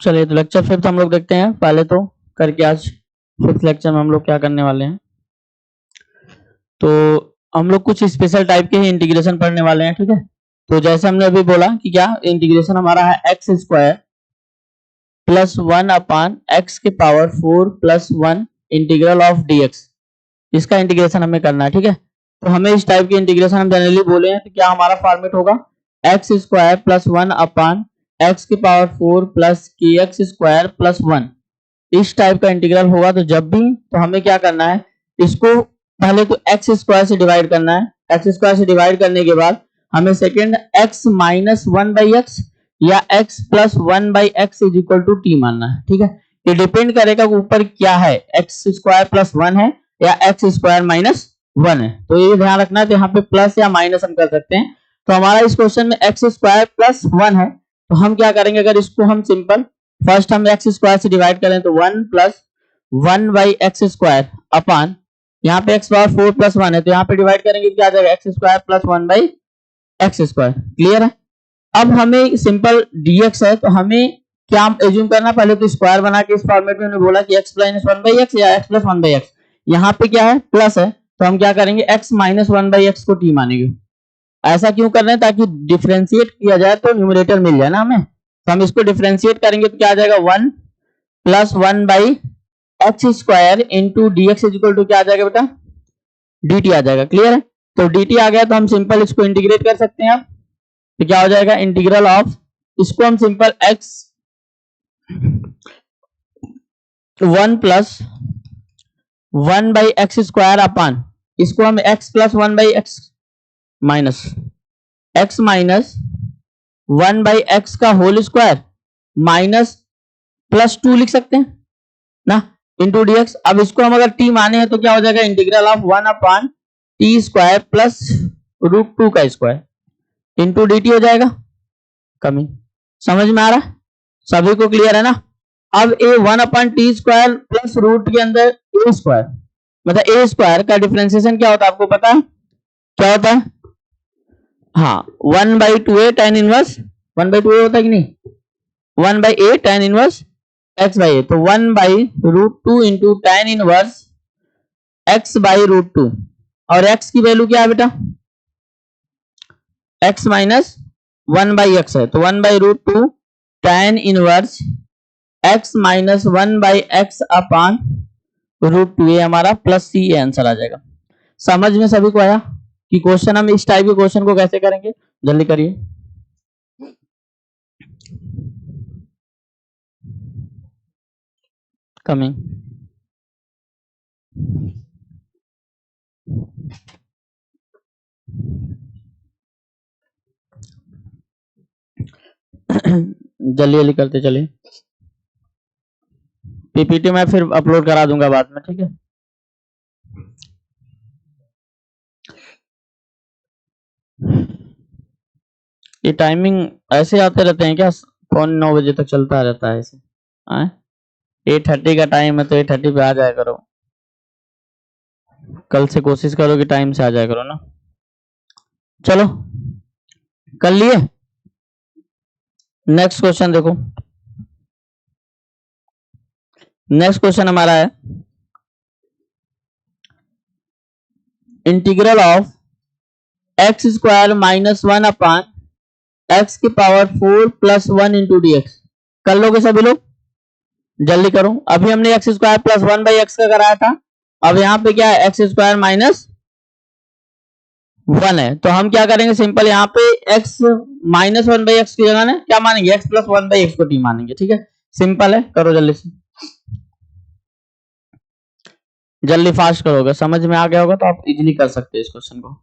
चलिए तो लेक्चर 5 हम लोग देखते हैं। पहले तो करके आज 5th लेक्चर में हम लोग क्या करने वाले हैं, तो हम लोग कुछ स्पेशल टाइप के ही इंटीग्रेशन पढ़ने वाले हैं। ठीक है, तो जैसे हमने अभी बोला कि क्या इंटीग्रेशन हमारा है x square plus 1 upon x के power 4 plus 1 integral of d x, इसका इंटीग्रेशन हमें करना है। ठीक है, तो हमें इस टाइप के इंटीग्रेशन हम जनरली बोले हैं तो क्या हमारा फॉर्मेट होगा x square plus 1 upon x की पावर 4 प्लस के एक्स स्क्वायर प्लस 1, इस टाइप का इंटीग्रल होगा। तो जब भी तो हमें क्या करना है, इसको पहले तो एक्स स्क्वायर से डिवाइड करना है। एक्स स्क्वायर से डिवाइड करने के बाद हमें second x minus 1 by x या x plus 1 by x is equal to t मानना है। ठीक है, ये डिपेंड करेगा ऊपर क्या है, एक्स स्क्वायर प्लस 1 है या एक्स स्क्वायर माइनस 1 है। तो ये ध्यान रखना है, तो यहाँ पे प्लस या माइनस हम कर सकते हैं। तो हमारा इस क्वेश्चन में एक्स स्क्वायर प्लस 1 है, तो हम क्या करेंगे, अगर इसको हम सिंपल फर्स्ट हम एक्स स्क्वायर से डिवाइड करें तो 1 plus 1 by x square upon, यहाँ पे एक्स पावर 4 प्लस 1 है तो यहाँ पे डिवाइड करेंगे क्या आ जाएगा x square plus 1 by x square. Clear है। अब हमें सिंपल डीएक्स है तो हमें क्या एज्यूम करना, पहले तो स्क्वायर बना के इस फॉर्मेट में बोला कि एक्स माइनस 1 बाई एक्स या एक्स प्लस 1 बाई एक्स, यहाँ पे क्या है प्लस है तो हम क्या करेंगे एक्स माइनस 1 बाई एक्स को टी मानेंगे। ऐसा क्यों कर रहे हैं, ताकि डिफरेंशिएट किया जाए तो न्यूमरेटर मिल जाए ना हमें। तो हम इसको डिफरेंशिएट करेंगे तो क्या आ जाएगा 1 plus 1 by x square into d x is equal to क्या आ जाएगा बेटा, डी टी आ जाएगा। क्लियर है, तो डी टी आ गया तो हम सिंपल इसको इंटीग्रेट कर सकते हैं। अब तो क्या हो जाएगा इंटीग्रल ऑफ, इसको हम simple x 1 plus 1 by x square upon, इसको हम x plus 1 by x minus x minus 1 by x का होल स्क्वायर माइनस प्लस 2 लिख सकते हैं ना, इंटू डीएक्स। अब इसको हम अगर टी माने हैं तो क्या हो जाएगा integral of 1 upon t square plus root 2 का स्क्वायर इंटू डी टी हो जाएगा। कमी समझ में आ रहा है, सभी को क्लियर है ना। अब ए 1 upon t square plus root के अंदर ए स्क्वायर, मतलब ए स्क्वायर का डिफरेंशिएशन क्या होता है आपको पता है, क्या होता है, हाँ 1 by 2a tan inverse 1 by 2a होता है कि नहीं, 1 by a tan inverse x by a, तो 1 by root 2 into tan inverse x by root 2, और x की वैल्यू क्या है बेटा x माइनस 1 बाई एक्स है, तो 1 by root 2 tan inverse x minus 1 by x upon root 2, ये हमारा प्लस सी आंसर आ जाएगा। समझ में सभी को आया कि क्वेश्चन हम इस टाइप के क्वेश्चन को कैसे करेंगे, जल्दी करिए। कमिंग जल्दी जल्दी करते चलिए, पीपीटी मैं फिर अपलोड करा दूंगा बाद में। ठीक है, ये टाइमिंग ऐसे आते रहते हैं क्या, फोन 9 बजे तक चलता रहता है ऐसे, 8:30 का टाइम है तो 8:30 पे आ जाया करो, कल से कोशिश करो कि टाइम से आ जाया करो ना। चलो कर लिए, नेक्स्ट क्वेश्चन देखो। नेक्स्ट क्वेश्चन हमारा है integral of x square minus 1 upon x की power 4 plus 1 into d x. कर लोगे सभी लोग, जल्दी करो। अभी हमने x square plus 1 by x का कराया था, अब यहाँ पे क्या है एक्स स्क्वायर माइनस 1 है, तो हम क्या करेंगे सिंपल यहाँ पे x माइनस 1 बाई एक्स की जगह ना क्या मानेंगे x प्लस 1 बाई एक्स को टी मानेंगे। ठीक है, सिंपल है, करो जल्दी से, जल्दी फास्ट करोगे, समझ में आ गया होगा तो आप इजीली कर सकते हैं इस क्वेश्चन को।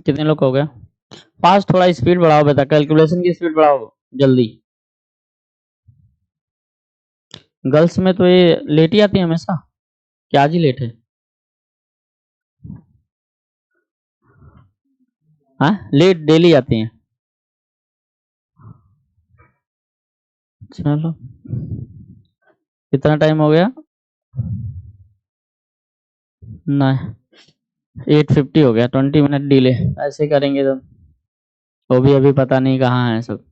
कितने लोग हो गया? फास्ट, थोड़ा स्पीड बढ़ाओ बेटा, कैलकुलेशन की स्पीड बढ़ाओ जल्दी। गर्ल्स में तो ये लेट ही आती है हमेशा, क्या आज ही लेट है? हाँ, लेट डेली आती हैं। चलो, कितना टाइम हो गया? नहीं, 8:50 हो गया, 20 मिनट डिले। ऐसे करेंगे तो वो भी अभी पता नहीं कहाँ है सब।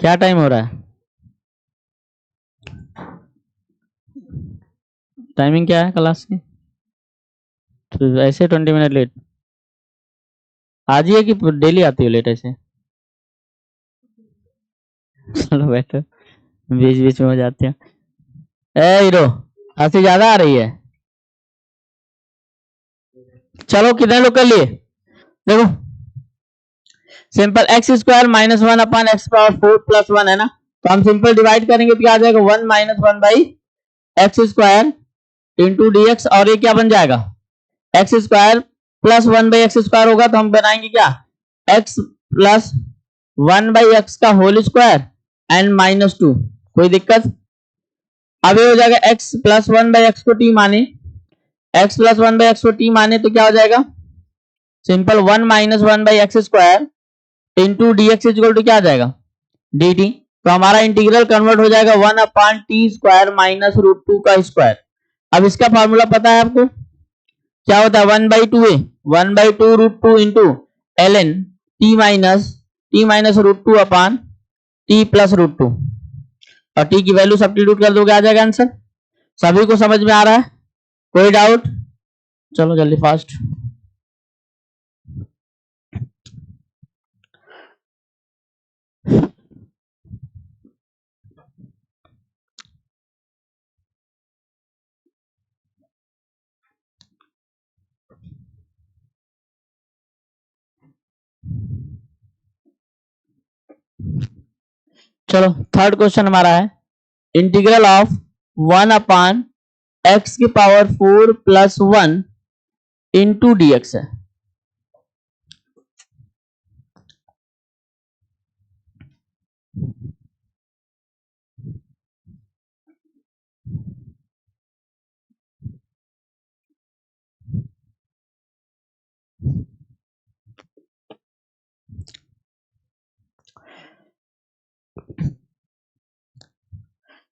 क्या टाइम हो रहा है? टाइमिंग क्या है क्लास की? तो ऐसे 20 मिनट लेट आज ही है कि डेली आती हो लेट ऐसे? चलो बैठो, बीच बीच में हो जाते हैं। ए हीरो, हंसी ज्यादा आ रही है। चलो, कितने लोग कर लिए? देखो, simple x square minus one upon x power 4+1 है ना, तो हम सिंपल डिवाइड करेंगे तो क्या आ जाएगा? 1 - 1 by x square into d x, और ये क्या बन जाएगा? एक्स स्क्वायर प्लस 1/x² होगा, तो हम बनाएंगे क्या? एक्स प्लस 1/x का होल स्क्वायर एंड -2। कोई दिक्कत? अब ये हो जाएगा x प्लस 1/x को t माने, x प्लस 1/x को t माने तो क्या हो जाएगा? Simple 1 - 1/x² into d x equal to क्या आ जाएगा? dt। तो हमारा इंटीग्रल कन्वर्ट हो जाएगा 1/t² माइनस √2 का स्क्वायर। अब इसका फॉर्मूला पता है आपको? क्या होता है? 1/2 है, 1/2 √2 into ln t minus √2 upon t plus √2, और t की वैल्यू सब्स्टिट्यूट कर दोगे, आ जाएगा आंसर। सभी को समझ में आ रहा है? कोई डाउट? चलो जल्दी फास्ट। चलो, थर्ड क्वेश्चन हमारा है integral of 1/x⁴ + 1 into d x है।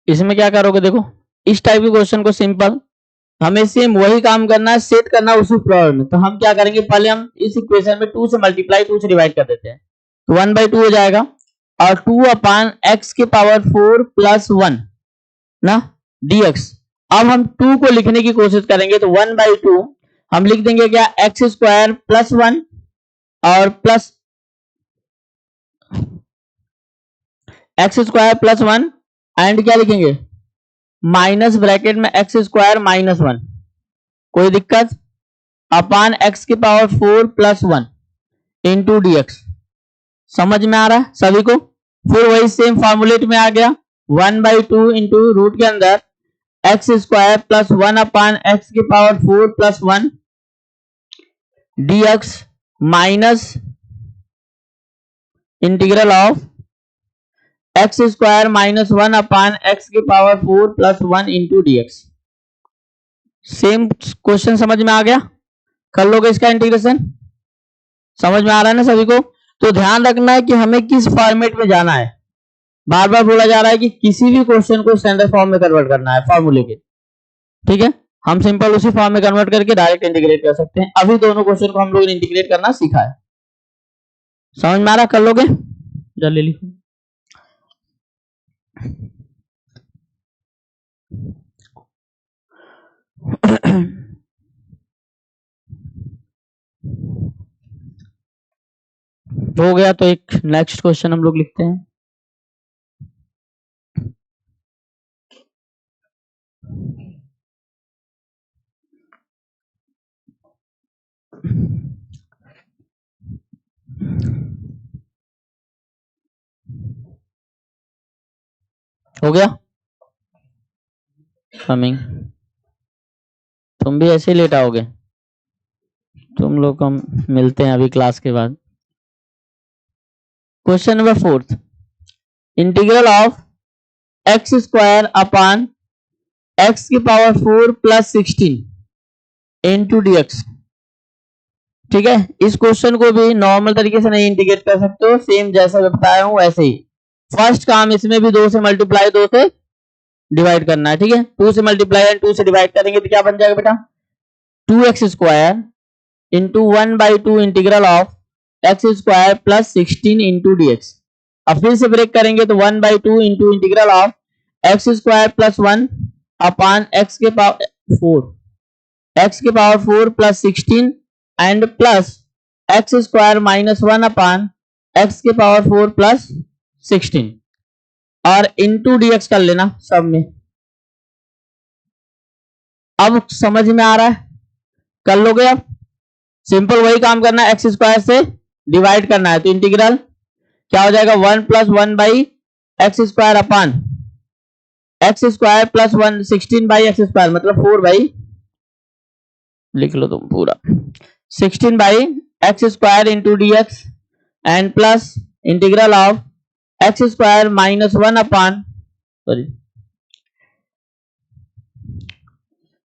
इसमें क्या करोगे? देखो, इस टाइप के क्वेश्चन को सिंपल हमें सेम वही काम करना है, सेट करना उसी प्रॉब्लम में। तो हम क्या करेंगे? पहले हम इस इक्वेशन में 2 से मल्टीप्लाई, 2 से डिवाइड कर देते हैं, तो 1/2 हो जाएगा, और 2/x⁴ + 1 ना dx। अब हम 2 को लिखने की कोशिश करेंगे, तो 1/2 हम लिख देंगे क्या? x² + 1 और प्लस x² + 1 एंड क्या लिखेंगे? माइनस ब्रैकेट में x² - 1। कोई दिक्कत? अपान x⁴ + 1 इंटू डी एक्स। समझ में आ रहा है सभी को? फिर वही सेम फॉर्मूलेट में आ गया, 1/2 इंटू रूट के अंदर x² + 1 upon x⁴ + 1 dx minus integral of x² - 1 upon x⁴ + 1 into dx। Same question समझ में आ गया? कर लोगे इसका इंटीग्रेशन? समझ में आ रहा है ना सभी को? तो ध्यान रखना है कि हमें किस फॉर्मेट में जाना है। बार बार बोला जा रहा है कि किसी भी क्वेश्चन को स्टैंडर्ड फॉर्म में कन्वर्ट करना है फॉर्मूले के, ठीक है? हम सिंपल उसी फॉर्म में कन्वर्ट करके डायरेक्ट इंटीग्रेट कर सकते हैं। अभी दोनों क्वेश्चन को हम लोग ने इंटीग्रेट करना सीखा है। समझ में आ रहा? कर लोगे? जल्दी लिखो। हो गया, तो एक नेक्स्ट क्वेश्चन हम लोग लिखते हैं। हो गया? कमिंग। तुम भी ऐसे ही लेट आओगे? तुम लोग हम मिलते हैं अभी क्लास के बाद। Question number 4, integral of x square upon x की power 4 plus 16 into d x. ठीक है, इस क्वेश्चन को भी नॉर्मल तरीके से नहीं इंटीग्रेट कर सकते हो, सेम जैसा मैं बताया हूं वैसे ही। फर्स्ट काम इसमें भी 2 से मल्टीप्लाई 2 से डिवाइड करना है। ठीक है, 2 से मल्टीप्लाई एंड 2 से डिवाइड करेंगे तो क्या बन जाएगा बेटा, 2x square into 1/2 integral of x square plus 16 into d x. अब फिर से ब्रेक करेंगे तो 1/2 into integral of x square plus 1 upon x के power 4 plus 16 and plus x square minus 1 upon x के पावर 4 प्लस 16 और into dx कर लेना सब में। अब समझ में आ रहा है, कर लोगे? अब सिंपल वही काम करना है, एक्स स्क्वायर से डिवाइड करना है तो इंटीग्रल क्या हो जाएगा, 1 plus 1 by x square upon x square plus 1 16 by x square मतलब 4 बाई, लिख लो तुम पूरा, 16 by x square into d x and plus integral of x square minus 1 upon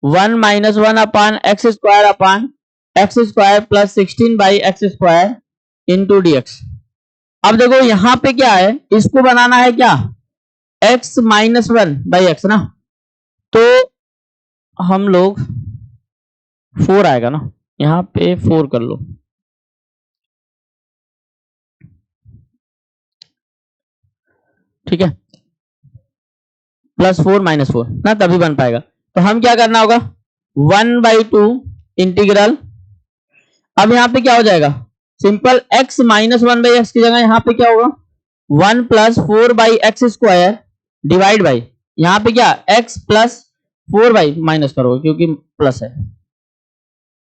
1 minus 1 upon x square plus 16 by x square into d x. अब देखो यहां पे क्या है, इसको बनाना है क्या, x माइनस 1 बाई एक्स ना, तो हम लोग 4 आएगा ना, यहां पे 4 कर लो। ठीक है, प्लस 4 माइनस 4 ना, तभी बन पाएगा। तो हम क्या करना होगा, 1/2 इंटीग्रल, अब यहां पे क्या हो जाएगा, simple x minus 1 by x की जगह यहां पे क्या होगा, 1 plus 4 by x square divide by, यहां पे क्या x प्लस 4 बाई, माइनस करोगे क्योंकि प्लस है,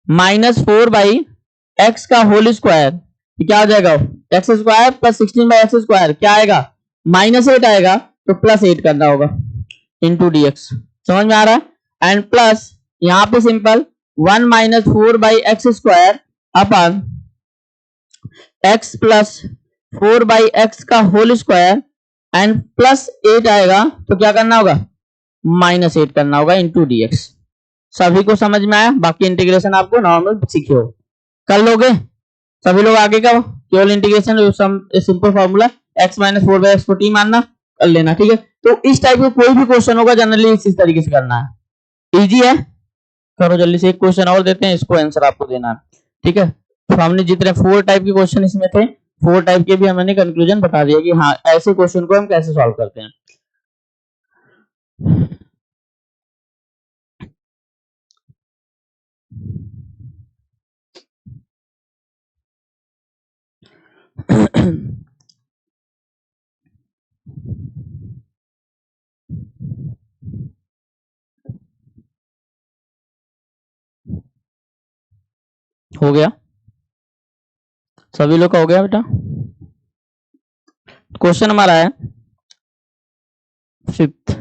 माइनस 4 बाई एक्स का होल स्क्वायर, क्या हो जाएगा, x square plus 16 by x square क्या आएगा, -8 आएगा, तो +8 करना होगा इंटू डीएक्स। समझ में आ रहा है? एंड प्लस यहां पे simple 1 minus 4 by x square upon x plus 4 by x का होल स्क्वायर एंड +8 आएगा, तो क्या करना होगा, -8 करना होगा इंटू डीएक्स। सभी को समझ में आया? बाकी इंटीग्रेशन आपको नॉर्मल सीखे हो, कर लोगे सभी लोग आगे का, केवल integration simple formula x minus 4 by x को t मानना, कर लेना। ठीक है, तो इस टाइप का कोई भी क्वेश्चन होगा जनरली इस तरीके से करना है, इजी है। करो जल्दी से, एक क्वेश्चन और देते हैं, इसको आंसर आपको देना है। ठीक है, तो हमने जितने 4 टाइप के क्वेश्चन इसमें थे, 4 टाइप के भी हमने कंक्लूजन बता दिया कि हाँ ऐसे क्वेश्चन को हम कैसे सॉल्व करते हैं। हो गया, सभी लोग का हो गया बेटा। क्वेश्चन हमारा है 5th,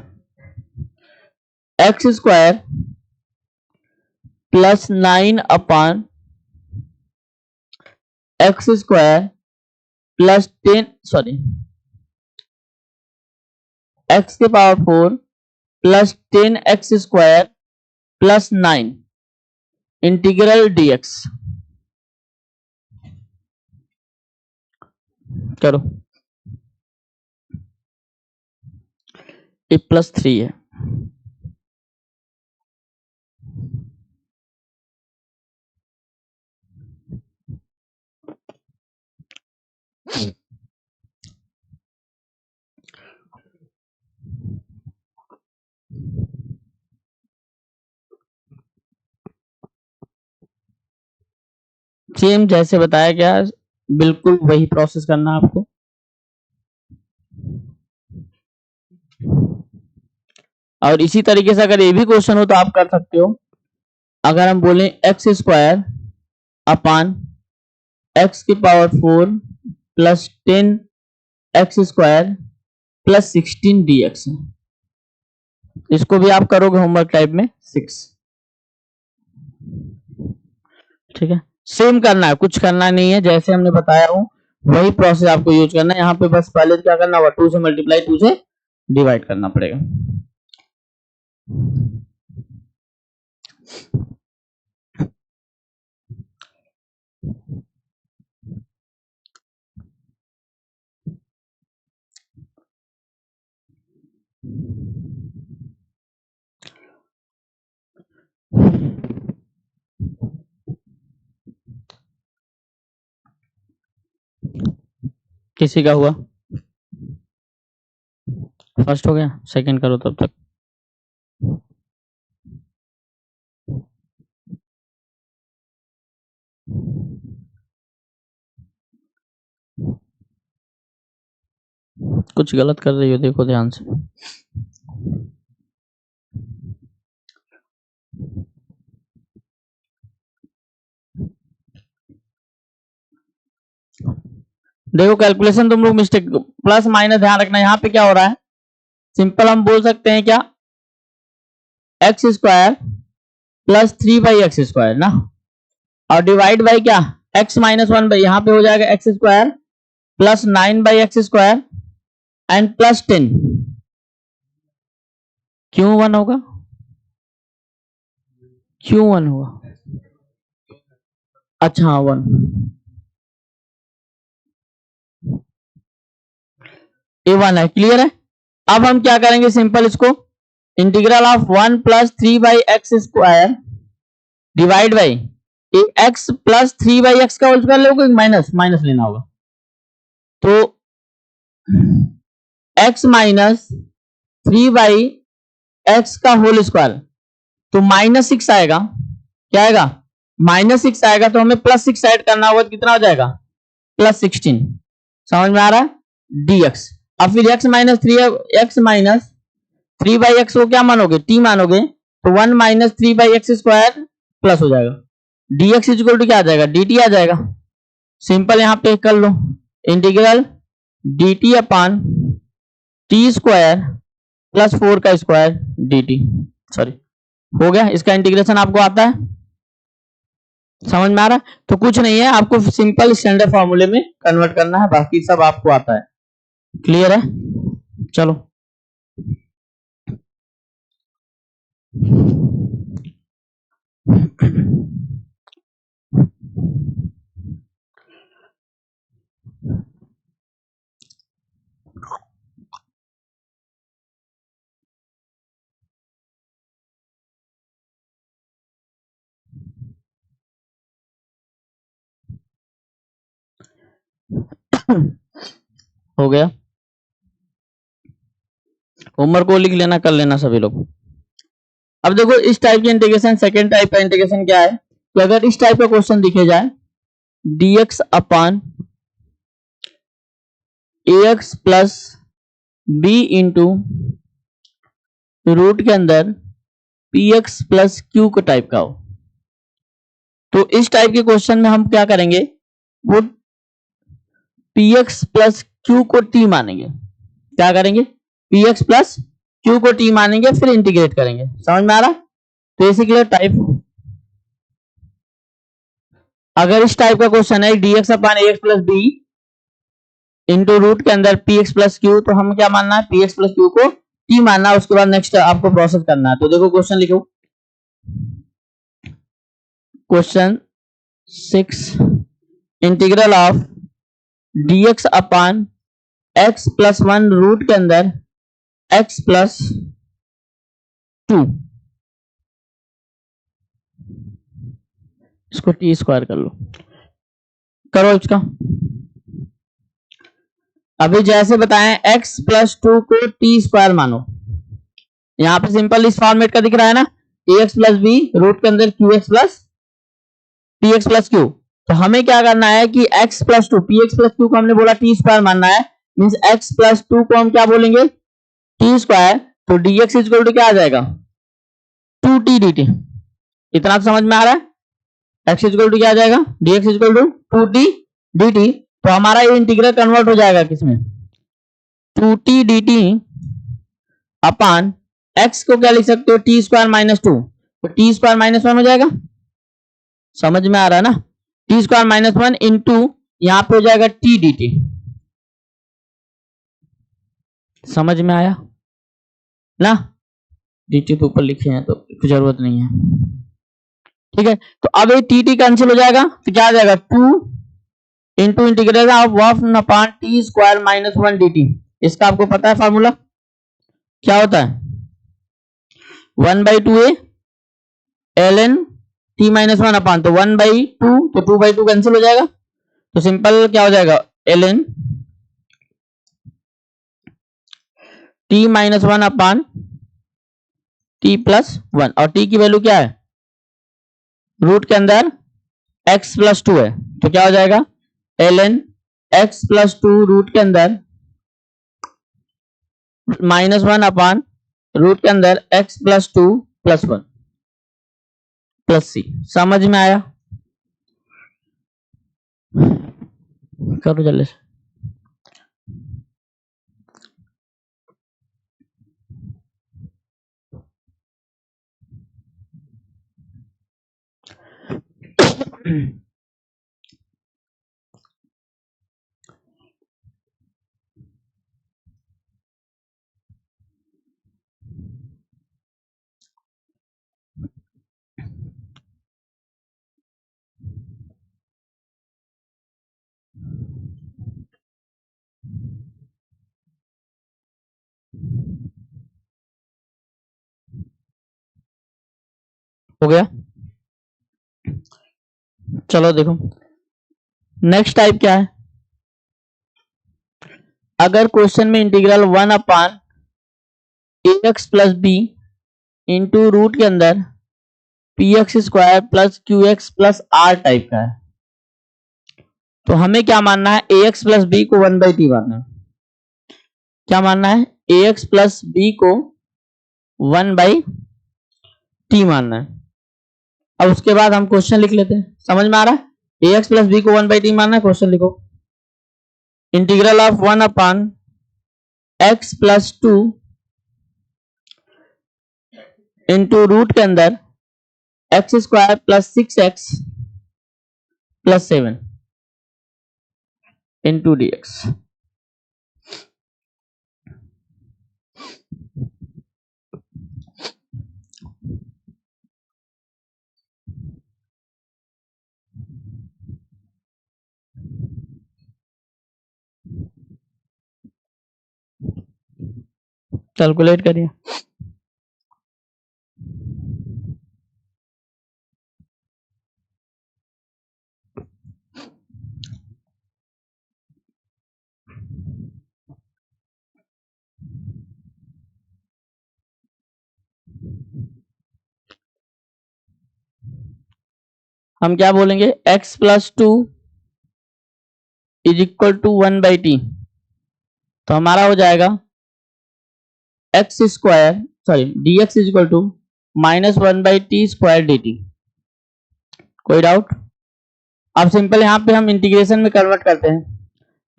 x square plus 9 upon x square plus 10 x के power 4 plus 10 x square plus 9 integral d x. करो, ये +3 है, सेम जैसे बताया गया बिल्कुल वही प्रोसेस करना है आपको। और इसी तरीके से अगर ये भी क्वेश्चन हो तो आप कर सकते हो। अगर हम बोलें एक्स स्क्वायर अपॉन एक्स की power 4 plus 10 x square plus 16 dx, इसको भी आप करोगे होमवर्क टाइप में 6। ठीक है, सेम करना है, कुछ करना नहीं है, जैसे हमने बताया हूं वही प्रोसेस आपको यूज करना है। यहाँ पे बस पहले क्या करना होगा, 2 से मल्टीप्लाई 2 से डिवाइड करना पड़ेगा। किसी का हुआ? फर्स्ट हो गया, सेकंड करो तब तक। कुछ गलत कर रही हो, देखो ध्यान से। देखो कैलकुलेशन तुम लोग मिस्टेक, प्लस माइनस ध्यान रखना। यहाँ पे क्या हो रहा है, सिंपल हम बोल सकते हैं क्या, एक्स स्क्वायर प्लस 3/x² ना, और डिवाइड बाई क्या, x माइनस 1 बाई, यहाँ पे हो जाएगा x square plus 9/x² and plus 10। क्यों 1 होगा, क्यों 1 होगा? अच्छा हाँ 1, ये 1 है, क्लियर है। अब हम क्या करेंगे, सिंपल इसको integral of 1 plus 3/x² divide by x plus 3/x का होल स्क्वायर लोगे, माइनस माइनस लेना होगा, तो x माइनस 3/x का होल स्क्वायर, तो -6 आएगा। क्या आएगा, -6 आएगा, तो हमें +6 ऐड करना होगा, तो कितना हो जाएगा, +16। समझ में आ रहा है, dx। अब फिर x माइनस 3/x को क्या मानोगे, t मानोगे, तो 1 माइनस 3/x² प्लस हो जाएगा, dx इक्वल टू क्या आ जाएगा, dt आ जाएगा। सिंपल यहाँ पे कर लो, integral dt upon t² plus 4 का स्क्वायर dt, सॉरी हो गया। इसका इंटीग्रेशन आपको आता है, समझ में आ रहा है, तो कुछ नहीं है, आपको सिंपल स्टैंडर्ड फॉर्मूले में कन्वर्ट करना है, बाकी सब आपको आता है। क्लियर है, चलो हो गया, होमवर्क को लिख लेना, कर लेना सभी लोग। अब देखो इस टाइप की इंटीग्रेशन, सेकेंड टाइप का इंटीग्रेशन क्या है, तो अगर इस टाइप का क्वेश्चन दिखे जाए, dx upon ax plus b into root के अंदर px प्लस q का टाइप का हो, तो इस टाइप के क्वेश्चन में हम क्या करेंगे, वो px प्लस q को t मानेंगे। क्या करेंगे, px प्लस q को t मानेंगे, फिर इंटीग्रेट करेंगे। समझ में आ रहा, तो बेसिकली टाइप, अगर इस टाइप का क्वेश्चन है dx upon ax plus b into root के अंदर px प्लस q, तो हम क्या मानना है, px प्लस q को t मानना है, उसके बाद नेक्स्ट आपको प्रोसेस करना है। तो देखो क्वेश्चन लिखो, question 6, integral of dx upon x plus 1 root के अंदर x प्लस 2, इसको टी स्क्वायर कर लो, करो इसका। अभी जैसे बताएं x प्लस 2 को टी स्क्वायर मानो, यहां पे सिंपल इस फॉर्मेट का दिख रहा है ना, ax प्लस बी रूट के अंदर qx plus px plus q, तो हमें क्या करना है कि x plus 2 px plus q को हमने बोला टी स्क्वायर मानना है, मींस x प्लस 2 को हम क्या बोलेंगे, टी स्क्वायर, तो dx इक्वल टू क्या आ जाएगा, 2t dt। इतना तो समझ में आ रहा है, x इक्वल टू क्या आ जाएगा, dx equal to 2t dt, तो हमारा ये इंटीग्रल कन्वर्ट हो जाएगा किसमें, 2t dt अपान x को क्या लिख सकते हो, टी स्क्वायर माइनस 2, तो टी स्क्वायर माइनस 1 हो जाएगा। समझ में आ रहा है ना। टी स्क्वायर माइनस 1 इंटू यहाँ पे हो जाएगा टी डी टी। समझ में आया ना। डी टी तो ऊपर लिखे हैं तो जरूरत नहीं है, ठीक है। तो अब ये टी टी कैंसिल हो जाएगा तो क्या आ जाएगा 2 into integration of 1 upon t square minus 1 d t. इसका आपको पता है फॉर्मूला क्या होता है, 1/2 a l n t minus 1 upon, तो 1/2 तो 2/2 कैंसिल हो जाएगा, तो सिंपल क्या हो जाएगा l n t minus 1 upon t plus 1, और टी की वैल्यू क्या है रूट के अंदर x प्लस 2 है, तो क्या हो जाएगा l n x plus 2 root के अंदर माइनस 1 अपॉन रूट के अंदर x plus 2 plus 1 plus c. समझ में आया, करो जल्दी से। हो गया, चलो देखो नेक्स्ट टाइप क्या है। अगर क्वेश्चन में integral 1 upon a x plus b into root के अंदर p x square plus q x plus r type का है, तो हमें क्या मानना है ए एक्स प्लस बी को 1/t मानना है। क्या मानना है ए एक्स प्लस बी को 1/t मानना है। अब उसके बाद हम क्वेश्चन लिख लेते हैं, समझ में आ रहा है। ए एक्स प्लस बी को 1/t मानना है, क्वेश्चन लिखो integral of 1 upon x plus 2 into root के अंदर x square plus 6x plus 7 into d x. Calculate करिए। हम क्या बोलेंगे x plus 2 is equal to 1/t, तो हमारा हो जाएगा x square sorry d x is equal to -1/t square d t. कोई डाउट। अब सिंपल यहां पे हम इंटीग्रेशन में कन्वर्ट करते हैं,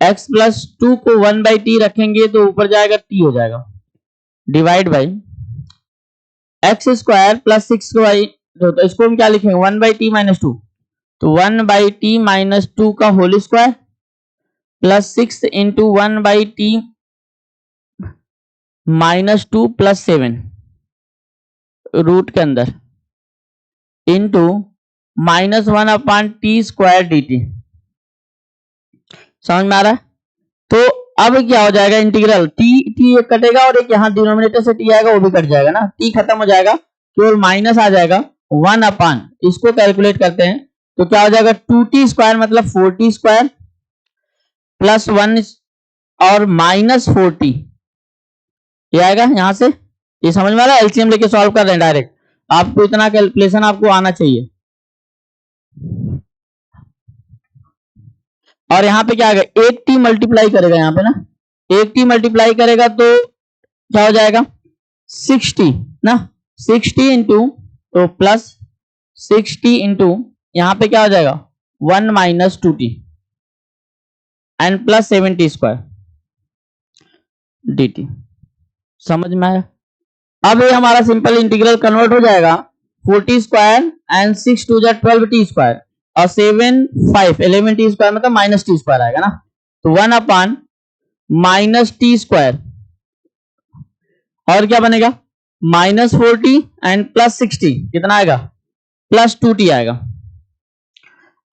x प्लस 2 को 1/t रखेंगे तो ऊपर जाएगा t हो जाएगा divide by x square plus 6y, तो इसको हम क्या लिखेंगे 1/t माइनस 2, तो 1/t माइनस 2 का whole square plus 6 into 1/t minus 2 plus 7 root के अंदर into -1 upon t square d t. समझ में आ रहा है। तो अब क्या हो जाएगा इंटीग्रल टी टी एक कटेगा और एक यहाँ डिनोमिनेटर से टी आएगा वो भी कट जाएगा ना, टी खत्म हो जाएगा केवल माइनस आ जाएगा 1 अपॉन, इसको कैलकुलेट करते हैं तो क्या हो जाएगा 2t स्क्वायर मतलब 4t स्क्वायर प्लस 1 और माइनस 4t, ये आएगा यहां से। ये समझ में आ रहा है, एलसीएम लेके सॉल्व कर रहे हैं डायरेक्ट, आपको इतना कैलकुलेशन आपको आना चाहिए। और यहाँ पे क्या आएगा 8t मल्टीप्लाई करेगा यहाँ पे ना, 8t मल्टीप्लाई करेगा तो क्या हो जाएगा 60 ना, 60 इंटू तो प्लस 60 इंटू यहाँ पे क्या हो जाएगा 1 minus 2t and plus 7t square dt। समझ में आया। अब ये हमारा सिंपल इंटीग्रल कन्वर्ट हो जाएगा 40 स्क्वायर एंड 6 2 जा 12 टी स्क्वायर और 7 5 11 टी स्क्वायर मतलब माइनस टी स्क्वायर आएगा ना, तो 1 अपान माइनस टी स्क्वायर और क्या बनेगा माइनस 40 एंड प्लस 60 कितना आएगा प्लस 2t आएगा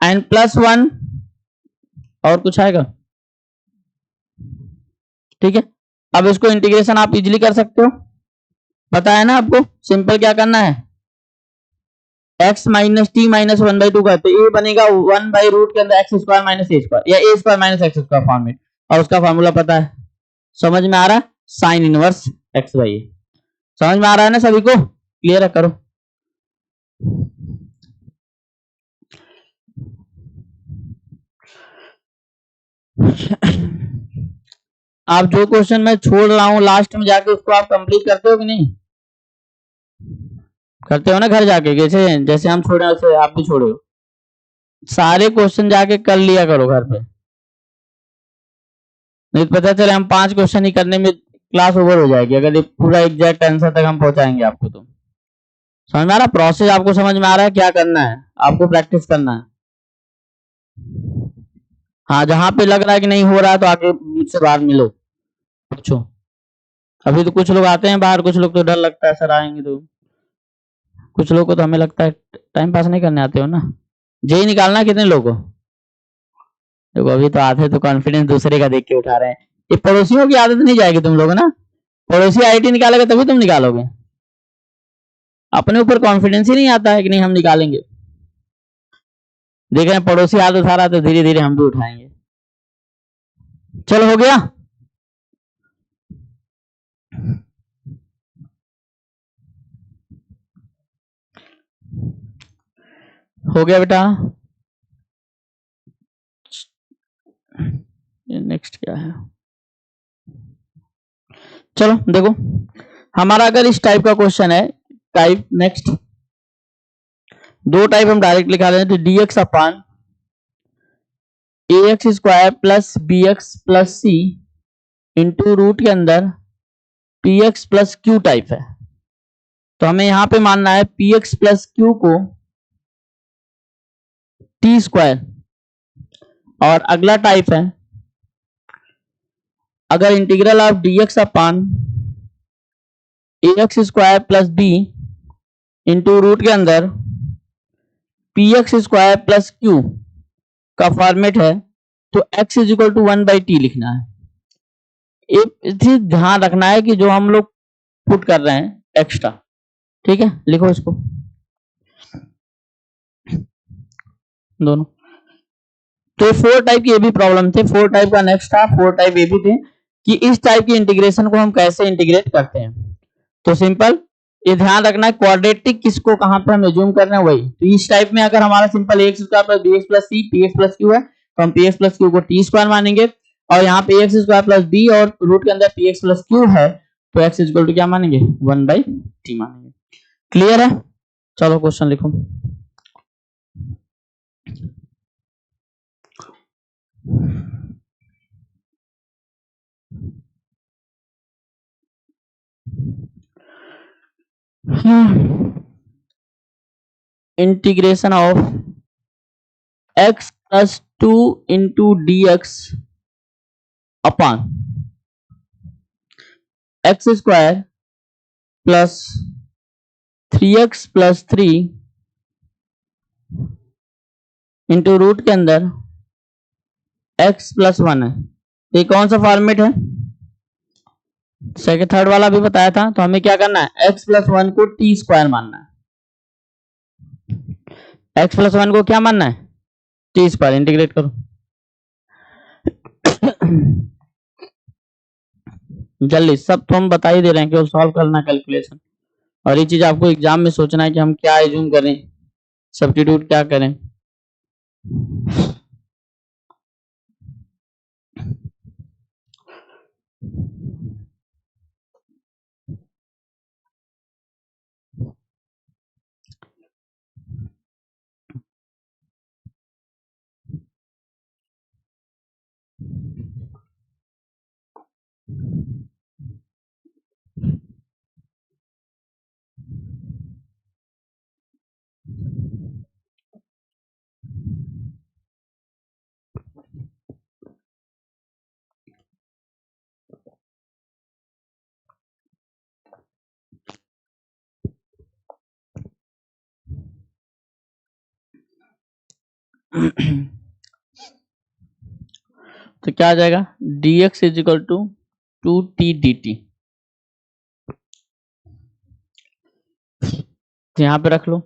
एंड प्लस 1 और कुछ आएगा। ठीक है, अब इसको इंटीग्रेशन आप इजीली कर सकते हो, पता है ना आपको। सिंपल क्या करना है x माइनस टी माइनस 1/2 करते ये बनेगा 1 बाई रूट के अंदर x square minus a square या a square minus x square format, और उसका फॉर्मूला पता है, समझ में आ रहा है, साइन इनवर्स एक्स बाई ए। समझ में आ रहा है ना सभी को, क्लियर है, करो। आप जो क्वेश्चन मैं छोड़ रहा हूं लास्ट में जाके उसको आप कंप्लीट करते हो कि नहीं, करते हो ना घर जाके, जैसे जैसे हम छोड़े वैसे आप भी छोड़े हो, सारे क्वेश्चन जाके कर लिया करो घर पे, नहीं तो पता चले हम 5 क्वेश्चन ही करने में क्लास ओवर हो जाएगी अगर ये पूरा एग्जैक्ट आंसर तक हम पहुंचाएंगे आपको। तो समझ में आ रहा प्रोसेस, आपको समझ में आ रहा है क्या करना है, आपको प्रैक्टिस करना है। हाँ जहां पे लग रहा है कि नहीं हो रहा है तो आके मुझसे बाहर मिलो, पूछो। अभी तो कुछ लोग आते हैं बाहर, कुछ लोग तो डर लगता है सर आएंगे तो, कुछ लोग को तो हमें लगता है टाइम पास नहीं करने आते हो ना, जेई निकालना कितने लोगों को, देखो अभी तो आते तो कॉन्फिडेंस दूसरे का देख के उठा रहे हैं, ये पड़ोसियों की आदत नहीं जाएगी तुम लोग ना, पड़ोसी आईटी निकालेगा तभी तुम निकालोगे, अपने ऊपर कॉन्फिडेंस ही नहीं आता है कि नहीं हम निकालेंगे, देख रहे हैं पड़ोसी हाथ उठा रहा तो धीरे धीरे हम भी उठाएंगे। चलो हो गया, हो गया बेटा। नेक्स्ट क्या है, चलो देखो हमारा अगर इस टाइप का क्वेश्चन है, टाइप नेक्स्ट दो टाइप हम डायरेक्ट लिखा रहे हैं, तो dx upon a x square plus b x plus c into root के अंदर p x plus q type है, तो हमें यहां पे मानना है पी एक्स प्लस क्यू को टी स्क्वायर, और अगला टाइप है अगर integral of dx upon a x square plus b into root के अंदर p x square plus Q का फॉर्मेट है, तो x is equal to 1/t लिखना है। एक चीज ध्यान रखना है कि जो हम लोग पुट कर रहे हैं एक्स्ट्रा, ठीक है, लिखो इसको दोनों। तो 4 टाइप की ये भी प्रॉब्लम थे, 4 टाइप का नेक्स्ट था, 4 टाइप ये भी थे कि इस टाइप की इंटीग्रेशन को हम कैसे इंटीग्रेट करते हैं। तो सिंपल ये ध्यान रखना है क्वाड्रेटिक किसको कहां पर हम एज्यूम कर रहे हैं वही, तो इस टाइप में अगर हमारा simple x square plus b x plus c p x plus q है तो हम पी एक्स प्लस क्यू को टी स्क्वायर मानेंगे, और यहाँ पे एक्स स्क्वायर प्लस बी और रूट के अंदर पी एक्स प्लस क्यू है तो एक्स इक्वल टू क्या मानेंगे 1/t मानेंगे। क्लियर है, चलो क्वेश्चन लिखो। Integration of x plus 2 into d x upon x square plus 3x plus 3 into root के अंदर x प्लस 1 है, ये कौन सा फॉर्मेट है, सेकंड थर्ड वाला भी बताया था, तो हमें क्या करना है x प्लस 1 को टी स्क्वायर मानना है, x प्लस 1 को क्या मानना है टी स्क्वायर, इंटीग्रेट करो। जल्दी सब तो हम बता ही दे रहे हैं, केवल सॉल्व करना कैलकुलेशन, और ये चीज आपको एग्जाम में सोचना है कि हम क्या एज्यूम करें, सब्स्टिट्यूट क्या करें। तो क्या आ जाएगा, dx is equal to 2t dt। यहां पे रख लो,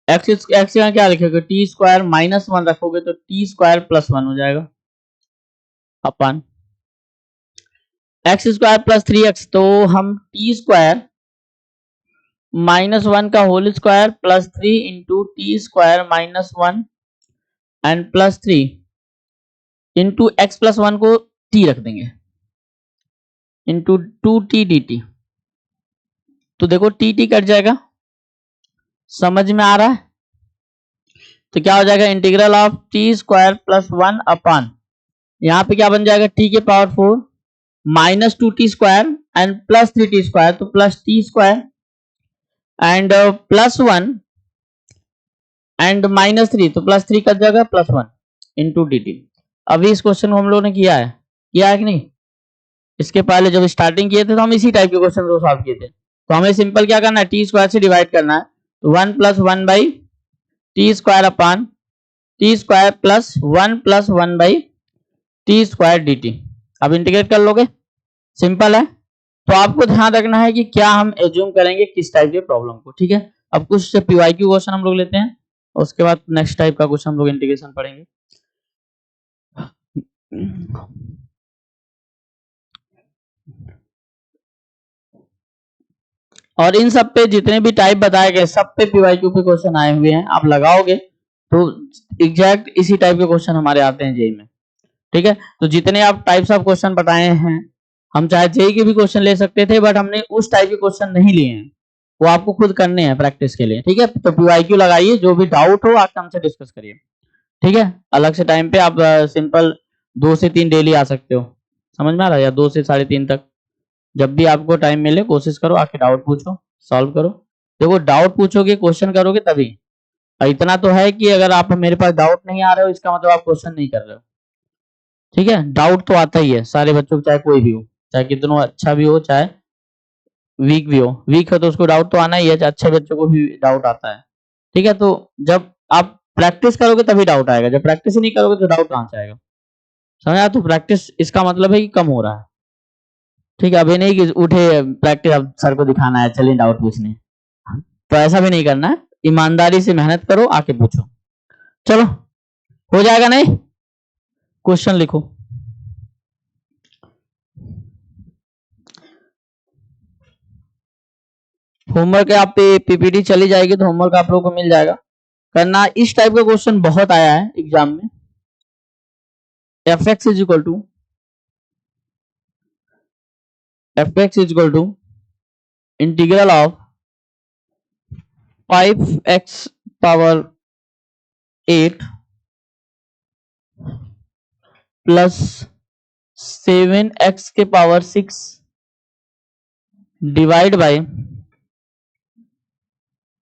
एक्स यहाँ क्या लिखोगे, टी स्क्वायर माइनस 1 रखोगे तो टी स्क्वायर प्लस 1 हो जाएगा अपन एक्स स्क्वायर प्लस 3x, तो हम टी स्क्वायर माइनस 1 का whole square plus 3 into t square minus 1 and plus 3 into x plus 1 को t रख देंगे इंटू 2t dt। तो देखो टी कट जाएगा, समझ में आ रहा है। तो क्या हो जाएगा, integral of t square plus 1 upon, यहां पे क्या बन जाएगा, टी के power 4 minus 2t square and plus 3t square, तो plus t square and plus 1 and minus 3, तो प्लस 3 कट जाएगा प्लस 1 इंटू डी टी। अभी इस क्वेश्चन को हम लोगों ने किया है कि नहीं, इसके पहले जब स्टार्टिंग किए थे तो हम इसी टाइप के क्वेश्चन को सॉल्व किए थे। तो हमें सिंपल क्या करना है, टी स्क्वायर से डिवाइड करना है, तो 1 plus 1 by T square upon t square plus 1 plus 1 by T square d T. अब इंटीग्रेट कर लोगे, सिंपल है। तो आपको ध्यान रखना है कि क्या हम एज्यूम करेंगे किस टाइप के प्रॉब्लम को, ठीक है। अब कुछ पीवाईक्यू क्वेश्चन हम लोग लेते हैं, उसके बाद नेक्स्ट टाइप का क्वेश्चन हम लोग इंटीग्रेशन पढ़ेंगे। और इन सब पे जितने भी टाइप बताए गए सब पे पीवाईक्यू पे क्वेश्चन आए हुए हैं, आप लगाओगे तो एग्जैक्ट इसी टाइप के क्वेश्चन हमारे आते हैं जेई में, ठीक है। तो जितने आप टाइप्स ऑफ क्वेश्चन बताए हैं, हम चाहे जेई के भी क्वेश्चन ले सकते थे, बट हमने उस टाइप के क्वेश्चन नहीं लिए हैं, वो आपको खुद करने हैं प्रैक्टिस के लिए, ठीक है। तो पीवाईक्यू लगाइए, जो भी डाउट हो आके हमसे डिस्कस करिए, ठीक है। अलग से टाइम पे आप सिंपल 2 से 3 डेली आ सकते हो, समझ में आ रहा है, या 2 से 3:30 तक, जब भी आपको टाइम मिले कोशिश करो आके डाउट पूछो, सॉल्व करो। देखो डाउट पूछोगे, क्वेश्चन करोगे तभी। इतना तो है कि अगर आप मेरे पास डाउट नहीं आ रहे हो, इसका मतलब आप क्वेश्चन नहीं कर रहे हो, ठीक है। डाउट तो आता ही है सारे बच्चों को, चाहे कोई भी हो, चाहे कितना अच्छा भी हो, चाहे वीक भी हो। वीक है तो उसको डाउट तो आना ही है, अच्छे बच्चों को भी डाउट आता है, ठीक है। तो जब आप प्रैक्टिस करोगे तभी डाउट आएगा, जब प्रैक्टिस ही नहीं करोगे तो डाउट कहां से आएगा, समझा। तो प्रैक्टिस इसका मतलब है कि कम हो रहा है, ठीक है। अभी नहीं कि उठे प्रैक्टिस अब सर को दिखाना है, चलिए डाउट पूछने, तो ऐसा भी नहीं करना है। ईमानदारी से मेहनत करो, आके पूछो। चलो हो जाएगा, नहीं क्वेश्चन लिखो। होमवर्क आप पे पीपीटी चली जाएगी तो होमवर्क आप लोगों को मिल जाएगा करना। इस टाइप का क्वेश्चन बहुत आया है एग्जाम में। fx is equal to integral of 5x power 8 plus 7x के power 6 divide by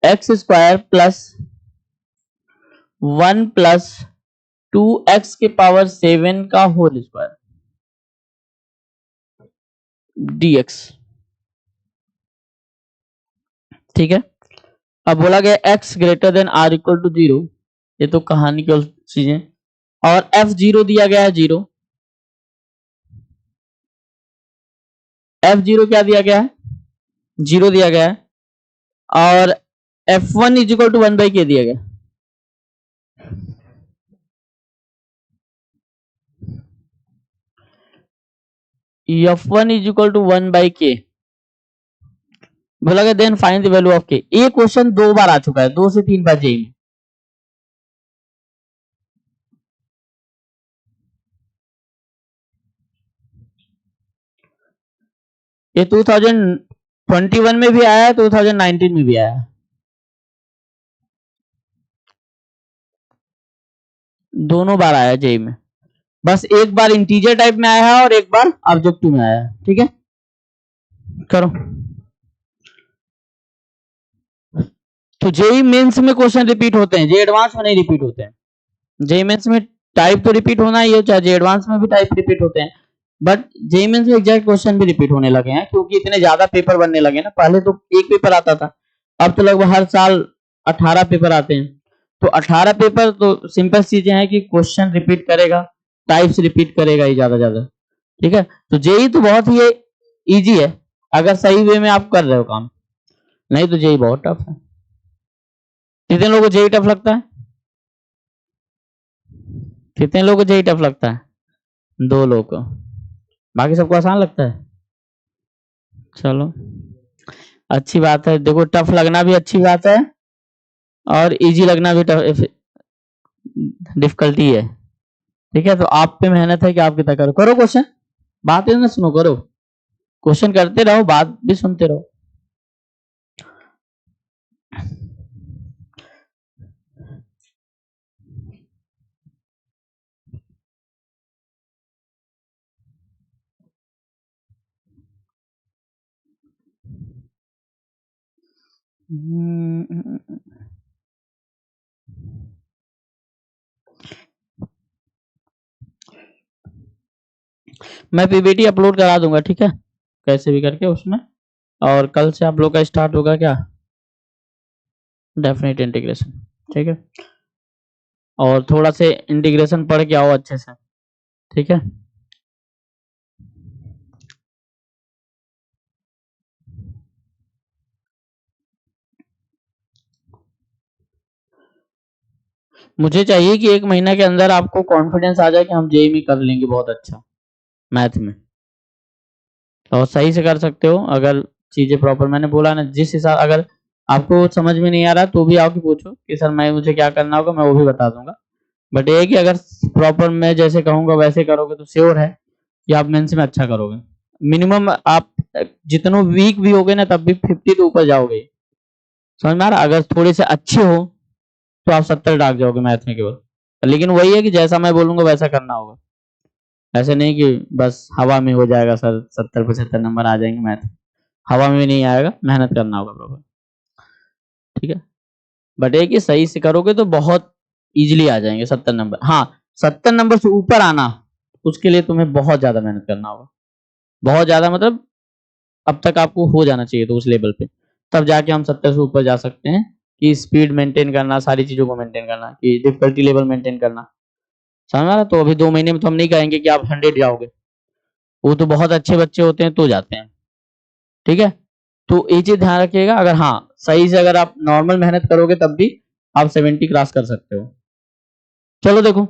x square plus 1 plus 2x के पावर 7 का होल स्क्वायर dx, ठीक है। अब बोला गया x greater than or equal to 0, ये तो कहानी की चीजें, और f0 दिया गया है 0, f0 क्या दिया गया है, 0 दिया गया है, और f1 is equal to 1/k दिया गया। f1 is equal to 1/k बोला गया, then find the value of k। ये क्वेश्चन 2 बार आ चुका है, 2 से 3 बार जेई में। ये 2021 में भी आया है, 2019 में भी आया है, दोनों बार आया जेई में। बस एक बार इंटीजर टाइप में आया है और एक बार ऑब्जेक्टिव में आया है, ठीक है। करो। तो जेई मेंस में क्वेश्चन रिपीट होते हैं, जे एडवांस में नहीं रिपीट होते हैं। जेई मेंस में टाइप तो रिपीट होना ही है, चाहे जे एडवांस में भी टाइप रिपीट होते हैं, बट जेई मेंस में एग्जैक्ट क्वेश्चन भी रिपीट होने लगे हैं, क्योंकि इतने ज्यादा पेपर बनने लगे ना। पहले तो एक पेपर आता था, अब तो लगभग हर साल 18 पेपर आते हैं। तो 18 पेपर तो सिंपल चीजें हैं कि क्वेश्चन रिपीट करेगा, टाइप्स रिपीट करेगा ही ज्यादा। ठीक है, तो जेई तो बहुत ही इजी है अगर सही वे में आप कर रहे हो काम, नहीं तो जेई बहुत टफ है। कितने लोगों को जेई टफ लगता है? कितने लोगों को जेई टफ लगता है? 2 लोग को, बाकी सबको आसान लगता है। चलो अच्छी बात है, देखो टफ लगना भी अच्छी बात है और इजी लगना भी डिफिकल्टी है। ठीक है, तो आप पे मेहनत है कि आप कितना करो क्वेश्चन, बात ना सुनो, करो क्वेश्चन, करते रहो, बात भी सुनते रहो। मैं पीपीटी अपलोड करा दूंगा, ठीक है, कैसे भी करके उसमें, और कल से आप लोग का स्टार्ट होगा क्या, डेफिनेट इंटीग्रेशन। ठीक है, और थोड़ा से इंटीग्रेशन पढ़ के आओ अच्छे से, ठीक है। मुझे चाहिए कि 1 महीना के अंदर आपको कॉन्फिडेंस आ जाए कि हम जेई में कर लेंगे बहुत अच्छा मैथ में, और सही से कर सकते हो अगर चीजें प्रॉपर, मैंने बोला ना, जिस हिसाब, अगर आपको समझ में नहीं आ रहा तो भी आओ कि पूछो कि सर मैं मुझे क्या करना होगा, मैं वो भी बता दूंगा। बट ये है कि अगर प्रॉपर मैं जैसे कहूंगा वैसे करोगे तो श्योर है कि आप मेंस में अच्छा करोगे। मिनिमम आप जितने वीक भी होगे ना तब भी 50 तो ऊपर जाओगे, समझ में आ रहा। अगर थोड़े से अच्छे हो तो आप 70 डाक जाओगे मैथ में केवल, लेकिन वही है कि जैसा मैं बोलूंगा वैसा करना होगा, ऐसे नहीं कि बस हवा में हो जाएगा सर 70-75 नंबर आ जाएंगे मैथ, हवा में नहीं आएगा, मेहनत करना होगा प्रॉपर। ठीक है, बट एक ही सही से करोगे तो बहुत इजीली आ जाएंगे 70 नंबर। हाँ, 70 नंबर से ऊपर आना उसके लिए तुम्हें बहुत ज्यादा मेहनत करना होगा, बहुत ज्यादा, मतलब अब तक आपको हो जाना चाहिए तो उस लेवल पे, तब जाके हम 70 से ऊपर जा सकते हैं। कि स्पीड मेंटेन करना, सारी चीजों को मेंटेन करना, कि डिफिकल्टी लेवल मेंटेन करना, समझ में आ रहा। तो अभी 2 महीने में तो हम नहीं कहेंगे कि आप 100 जाओगे, वो तो बहुत अच्छे बच्चे होते हैं तो जाते हैं। ठीक है, तो ये चीज ध्यान रखिएगा, अगर हाँ सही से अगर आप नॉर्मल मेहनत करोगे तब भी आप 70 क्रॉस कर सकते हो। चलो देखो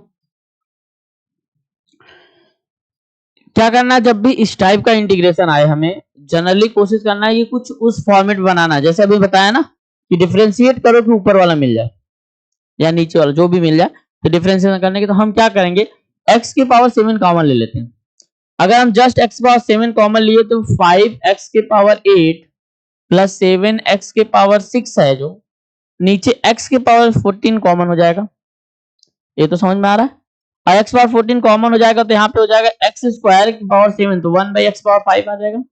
क्या करना है, जब भी इस टाइप का इंटीग्रेशन आए हमें जनरली कोशिश करना है ये कुछ उस फॉर्मेट बनाना है, जैसे अभी बताया ना कि डिफरेंशिएट करो कि ऊपर वाला मिल जाए या नीचे वाला जो भी मिल जाए, तो डिफरेंशिएशन करने के तो हम क्या करेंगे, x की पावर 7 कॉमन ले लेते हैं। अगर हम जस्ट x की पावर 7 कॉमन लिए तो 5x की पावर 8 प्लस 7x की पावर 6 है, जो नीचे x की पावर 14 कॉमन हो जाएगा, ये तो समझ में आ रहा है। और x पावर 14 कॉमन हो जाएगा तो यहाँ पे हो जाएगा x स्क्वायर की पावर 7, तो 1 बाई एक्स पावर 5 आ जाएगा,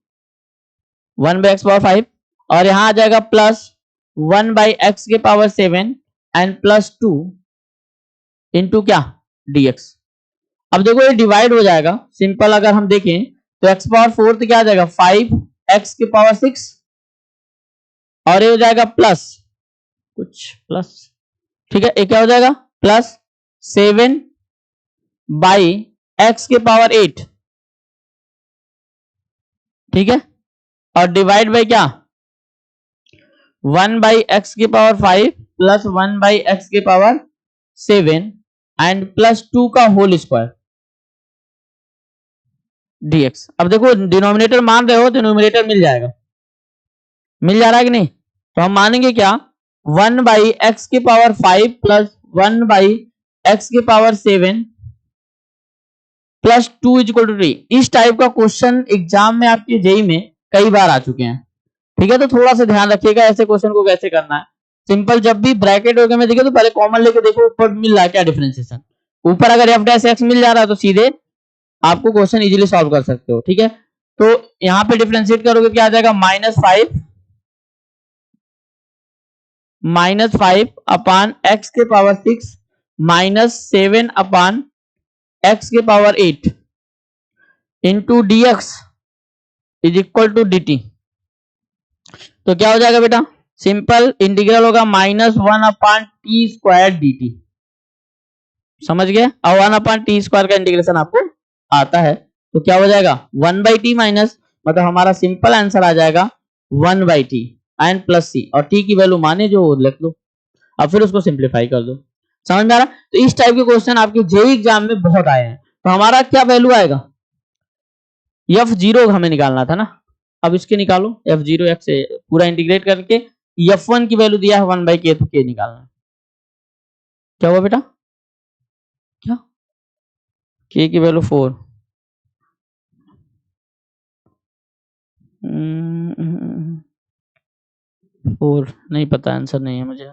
1 बाई एक्स पावर 5, और यहाँ आ जाएगा प्लस 1 बाई एक्स के पावर 7 एंड प्लस 2 इंटू क्या, dx। अब देखो ये डिवाइड हो जाएगा सिंपल, अगर हम देखें तो x पावर 4 तो क्या आ जाएगा 5x के पावर 6, और ये हो जाएगा प्लस कुछ प्लस, ठीक है, ये क्या हो जाएगा प्लस 7 बाई एक्स के पावर 8, ठीक है, और डिवाइड बाई क्या 1 बाई एक्स के पावर 5 प्लस 1 बाई एक्स के पावर 7 एंड प्लस 2 का होल स्क्वायर dx। अब देखो डिनोमिनेटर मान रहे हो तो न्यूमरेटर मिल जाएगा, मिल जा रहा है कि नहीं, तो हम मानेंगे क्या 1 बाई एक्स के पावर 5 प्लस 1 बाई एक्स के पावर 7 प्लस 2 इक्वल टू 3। इस टाइप का क्वेश्चन एग्जाम में आपके जेई में कई बार आ चुके हैं। ठीक है, तो थोड़ा सा ध्यान रखिएगा ऐसे क्वेश्चन को कैसे करना है। सिंपल, जब भी ब्रैकेट वगैरह में देखिए तो पहले कॉमन लेके देखो ऊपर मिल रहा है क्या डिफरेंशिएशन, ऊपर अगर एफ डैश एक्स मिल जा रहा है तो सीधे आपको क्वेश्चन इजीली सॉल्व कर सकते हो। ठीक है, तो यहाँ पे डिफरेंशिएट करोगे क्या आ जाएगा -5 अपान एक्स के पावर 6 -7 अपान एक्स के power 8 into dx is equal to dt। तो क्या हो जाएगा बेटा सिंपल इंटीग्रल होगा -1/t²dt। समझ गए? और 1/t² का इंटीग्रेशन आपको आता है तो क्या हो जाएगा 1/t माइनस, मतलब हमारा सिंपल आंसर आ जाएगा 1/t एंड प्लस सी, और t की वैल्यू माने जो लिख लो, अब फिर उसको सिंप्लीफाई कर दो। समझ में आ रहा? तो इस टाइप के क्वेश्चन आपके जेईई एग्जाम में बहुत आए हैं। तो हमारा क्या वैल्यू आएगा, f0 हमें निकालना था ना, अब इसके निकालो f0 x से पूरा इंटीग्रेट करके f1 की वैल्यू दिया है 1/k, तो k निकालना। क्या हुआ बेटा, क्या k की वैल्यू 4, 4 नहीं पता, आंसर नहीं है मुझे,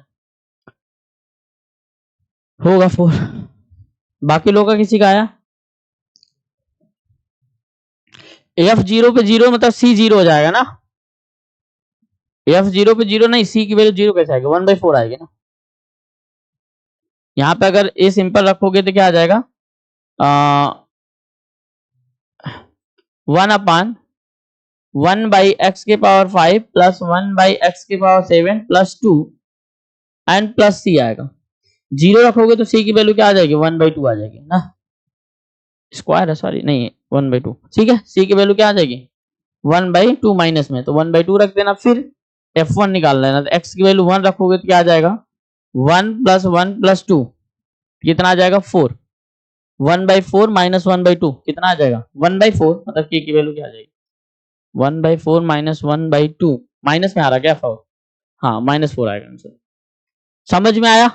होगा 4। बाकी लोगों का किसी का आया? f0 पे 0 मतलब c 0 हो जाएगा ना, f0 पे 0 नहीं, c की वैल्यू 0 कैसे आएगी, 1/4 आएगी ना। यहाँ पे अगर a सिंपल रखोगे तो क्या आ जाएगा, 1/(1/x⁵ plus 1/x⁷ plus 2 and plus c आएगा। 0 रखोगे तो c की वैल्यू क्या आ जाएगी, 1/2 आ जाएगी ना, स्क्वायर है सॉरी, नहीं 1/2, ठीक है। c की वैल्यू क्या आ जाएगी 1/2 माइनस में, तो 1/2 रख देना, फिर f1 निकाल लेना, तो x की वैल्यू 1 रखोगे तो क्या आ जाएगा 1 प्लस 1 प्लस 2 कितना आ जाएगा 4, 1/4 माइनस 1/2 कितना आ जाएगा 1/4, मतलब k की वैल्यू क्या आ जाएगी 1/4 माइनस 1/2, माइनस में आ रहा क्या 4, हाँ -4 आएगा आंसर। समझ में आया,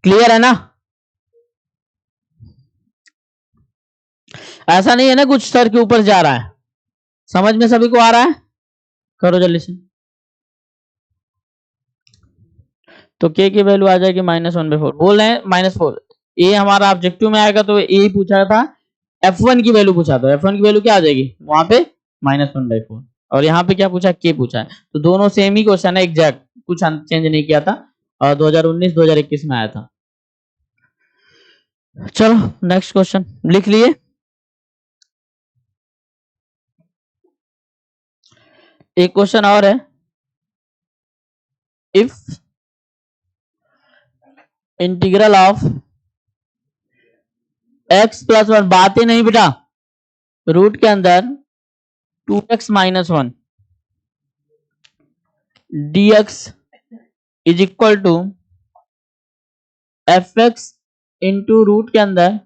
क्लियर है ना? ऐसा नहीं है ना कुछ सर के ऊपर जा रहा है, समझ में सभी को आ रहा है, करो जल्दी से। तो k की वैल्यू आ जाएगी -1/4, बोल रहे हैं -4, ए हमारा ऑब्जेक्टिव में आएगा तो ए पूछा था, f1 की वैल्यू पूछा था, f1 की वैल्यू क्या आ जाएगी वहां पे -1/4, और यहाँ पे क्या पूछा k पूछा है, तो दोनों सेम ही क्वेश्चन है एग्जैक्ट, कुछ चेंज नहीं किया था, और 2019-2021 में आया था। चलो नेक्स्ट क्वेश्चन लिख लिए। एक क्वेश्चन और है, if integral of x plus 1, बातें नहीं बेटा, रूट के अंदर 2x-1 dx is equal to fx into root के अंदर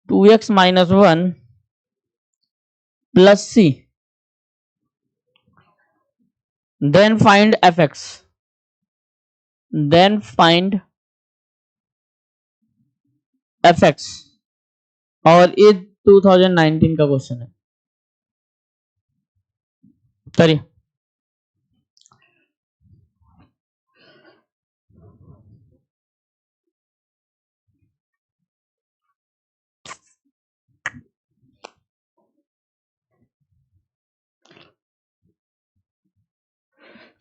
2x-1 plus c, then find fx, then find fx, और ये 2019 का क्वेश्चन है, करिए।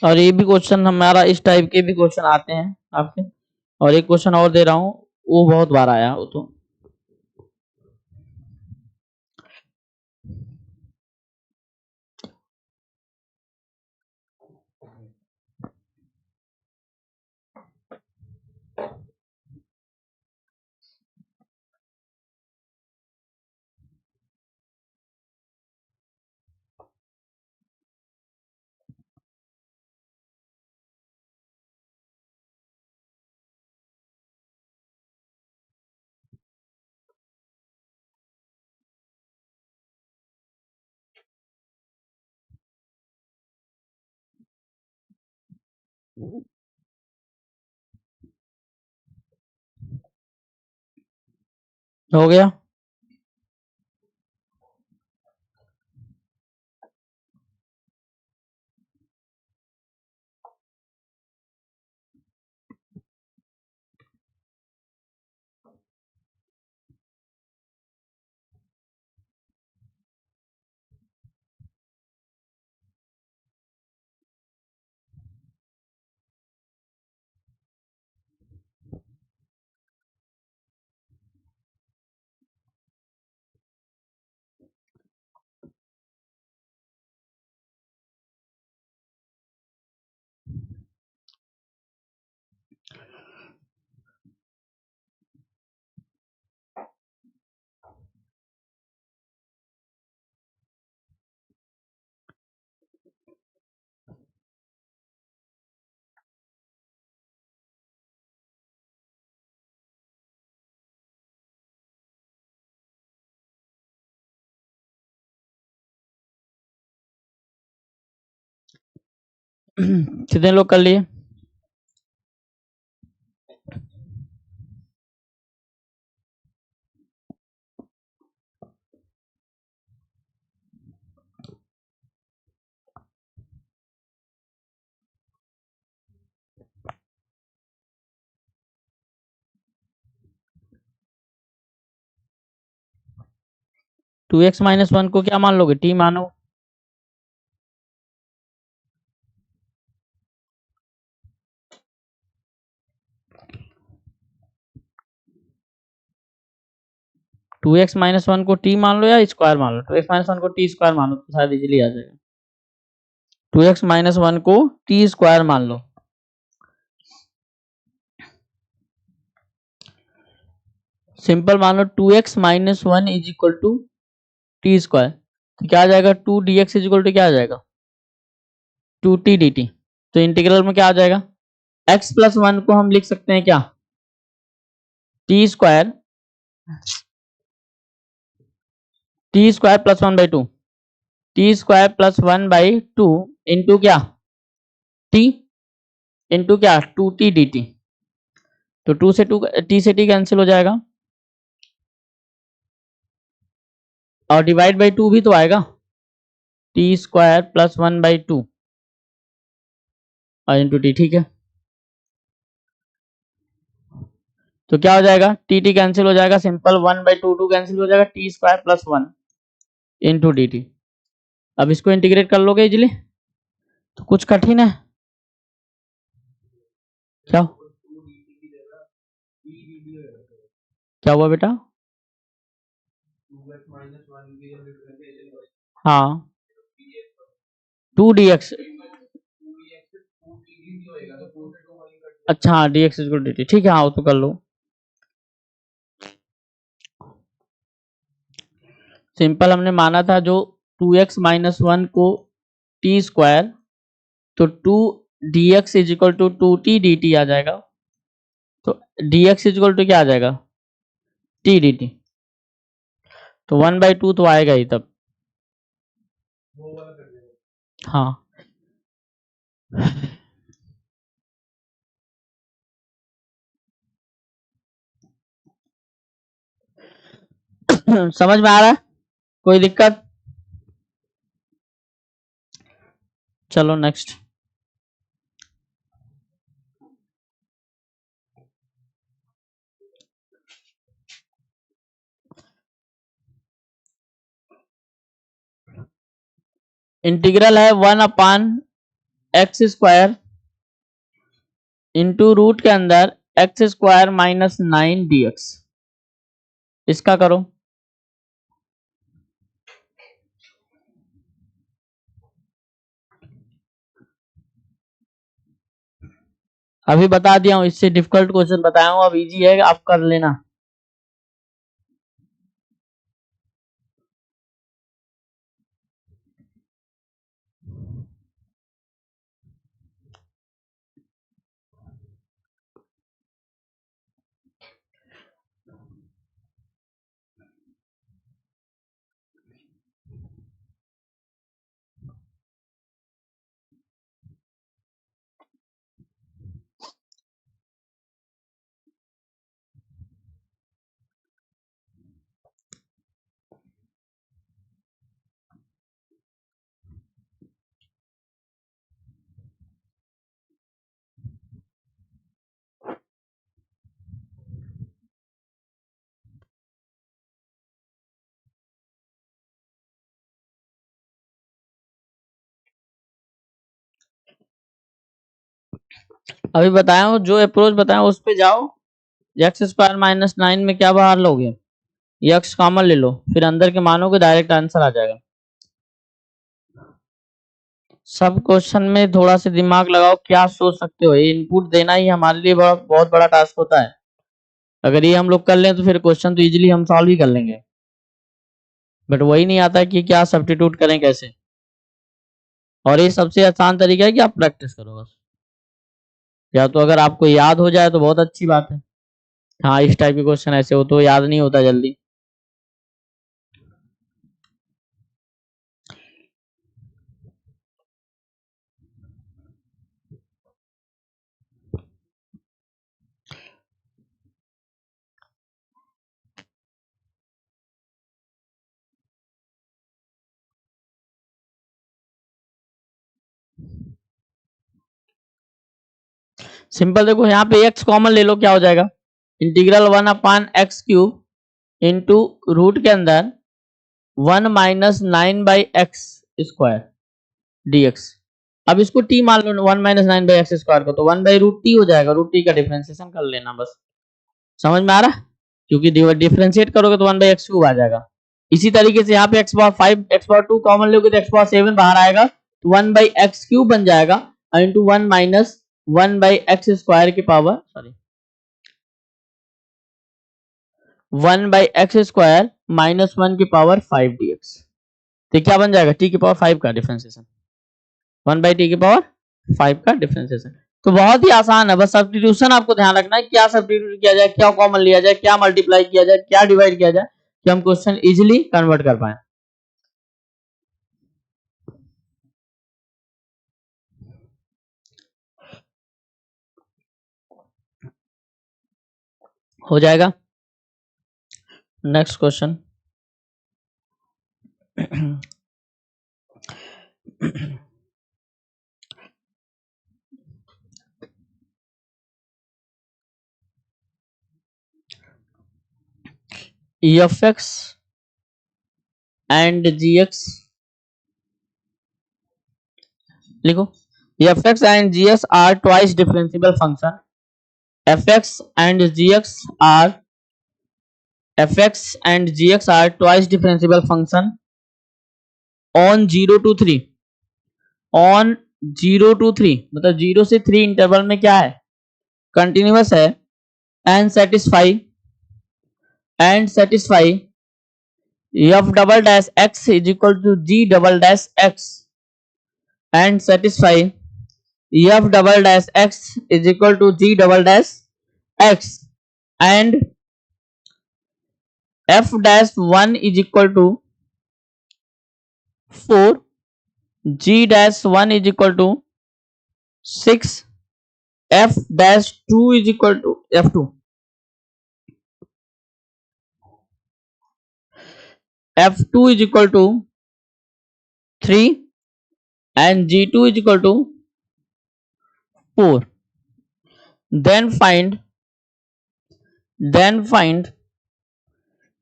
और ये भी क्वेश्चन हमारा, इस टाइप के भी क्वेश्चन आते हैं आपके, और एक क्वेश्चन और दे रहा हूं, वो बहुत बार आया वो तो, हो गया। कितने लोग कर लिए? टू एक्स माइनस वन को क्या मान लोगे? टी मानो। टू एक्स माइनस वन को टी मान लो या स्क्वायर मान लो। टू एक्स माइनस वन को टी स्क्वायर मान लो तो शायद इजीली आ जाएगा। टू एक्स माइनस वन को टी स्क्वायर मान लो। सिंपल मान लो two x minus one is equal to t square, तो क्या आ जाएगा? Two d x is equal to क्या आ जाएगा? Two t d t. तो इंटीग्रल में क्या आ जाएगा? एक्स प्लस वन को हम लिख सकते हैं क्या? T square, t square plus one by two, t square plus one by two into क्या? टी इंटू क्या? Two t d t. तो टू से टू, टी से टी कैंसिल हो जाएगा और डिवाइड बाई टू भी तो आएगा। T square plus one by two और इंटू टी। ठीक है, तो क्या हो जाएगा? टी टी कैंसिल हो जाएगा, simple one by to to cancel हो जाएगा, T square plus one into d T. अब इसको इंटीग्रेट कर लोगे इजिली, तो कुछ कठिन है क्या? क्या हुआ बेटा? हाँ, टू डी एक्स। अच्छा हाँ, D x equal D T. ठीक है, हाँ तो कर लो। सिंपल हमने माना था जो टू एक्स माइनस वन को टी स्क्वायर, तो two d x is equal to two t d t आ जाएगा। तो d x is equal to क्या आ जाएगा? T d t. तो वन बाई टू तो आएगा ही तब। हाँ समझ में आ रहा है? कोई दिक्कत? चलो नेक्स्ट। इंटीग्रल है one upon x square into root के अंदर x square minus nine d x. इसका करो। अभी बता दिया हूं, इससे डिफिकल्ट क्वेश्चन बताया हूं, अब इजी है, आप कर लेना। अभी बताया हूं, जो अप्रोच बताया उस पे जाओ। एक्स स्क्वायर माइनस नाइन में क्या बाहर लोगे? एक्स कॉमन ले लो, फिर अंदर के मानों के डायरेक्ट आंसर आ जाएगा। सब क्वेश्चन में थोड़ा सा दिमाग लगाओ, क्या सोच सकते हो। ये इनपुट देना ही हमारे लिए बहुत बड़ा टास्क होता है। अगर ये हम लोग कर लें तो फिर क्वेश्चन तो इजीली हम सॉल्व ही कर लेंगे, बट वही नहीं आता कि क्या सब्स्टिट्यूट करें कैसे। और ये सबसे आसान तरीका है कि आप प्रैक्टिस करो बस। या तो अगर आपको याद हो जाए तो बहुत अच्छी बात है। हाँ, इस टाइप के क्वेश्चन ऐसे हो तो याद नहीं होता जल्दी। सिंपल देखो यहाँ पे x कॉमन ले लो, क्या हो जाएगा, इंटीग्रल 1/x³ इंटू रूट के अंदर 1 - 9/x² dx। अब इसको t मान लो, 1 - 9/x² को, तो 1/√t हो जाएगा। √t का डिफरेंशिएशन कर लेना बस। समझ में आ रहा है? क्योंकि डिफरेंशिएट करोगे तो 1/x³ आ जाएगा। इसी तरीके से यहाँ पे x⁻5 x⁻2 कॉमन लोगे तो x⁻7 बाहर आएगा, तो 1/x³ बन जाएगा इंटू 1 - 1/x² की पावर, सॉरी 1/x² - 1 की पावर 5 dx। तो क्या बन जाएगा, t की पावर 5 का डिफरेंशिएशन, 1/t की पावर 5 का डिफरेंशिएशन। तो बहुत ही आसान है, बस सब्स्टिट्यूशन आपको ध्यान रखना है, क्या सब्स्टिट्यूट किया जाए, क्या कॉमन लिया जाए, क्या मल्टीप्लाई किया जाए, क्या डिवाइड किया जाए, कि हम क्वेश्चन इजीली कन्वर्ट कर पाए। हो जाएगा। Next question. f(x) and gx, लिखो, f(x) and gx are twice differentiable function. f(x) and gx are twice differentiable function on 0 to 3, on 0 to 3 मतलब 0 से 3 इंटरवल में क्या है, कंटिन्यूअस है, and satisfy f double dash x is equal to g double dash x, and satisfy f double dash x is equal to g double dash x, and f dash 1 is equal to 4, g dash 1 is equal to 6, f dash 2 is equal to f2, f2 is equal to 3, and g2 is equal to 4. then find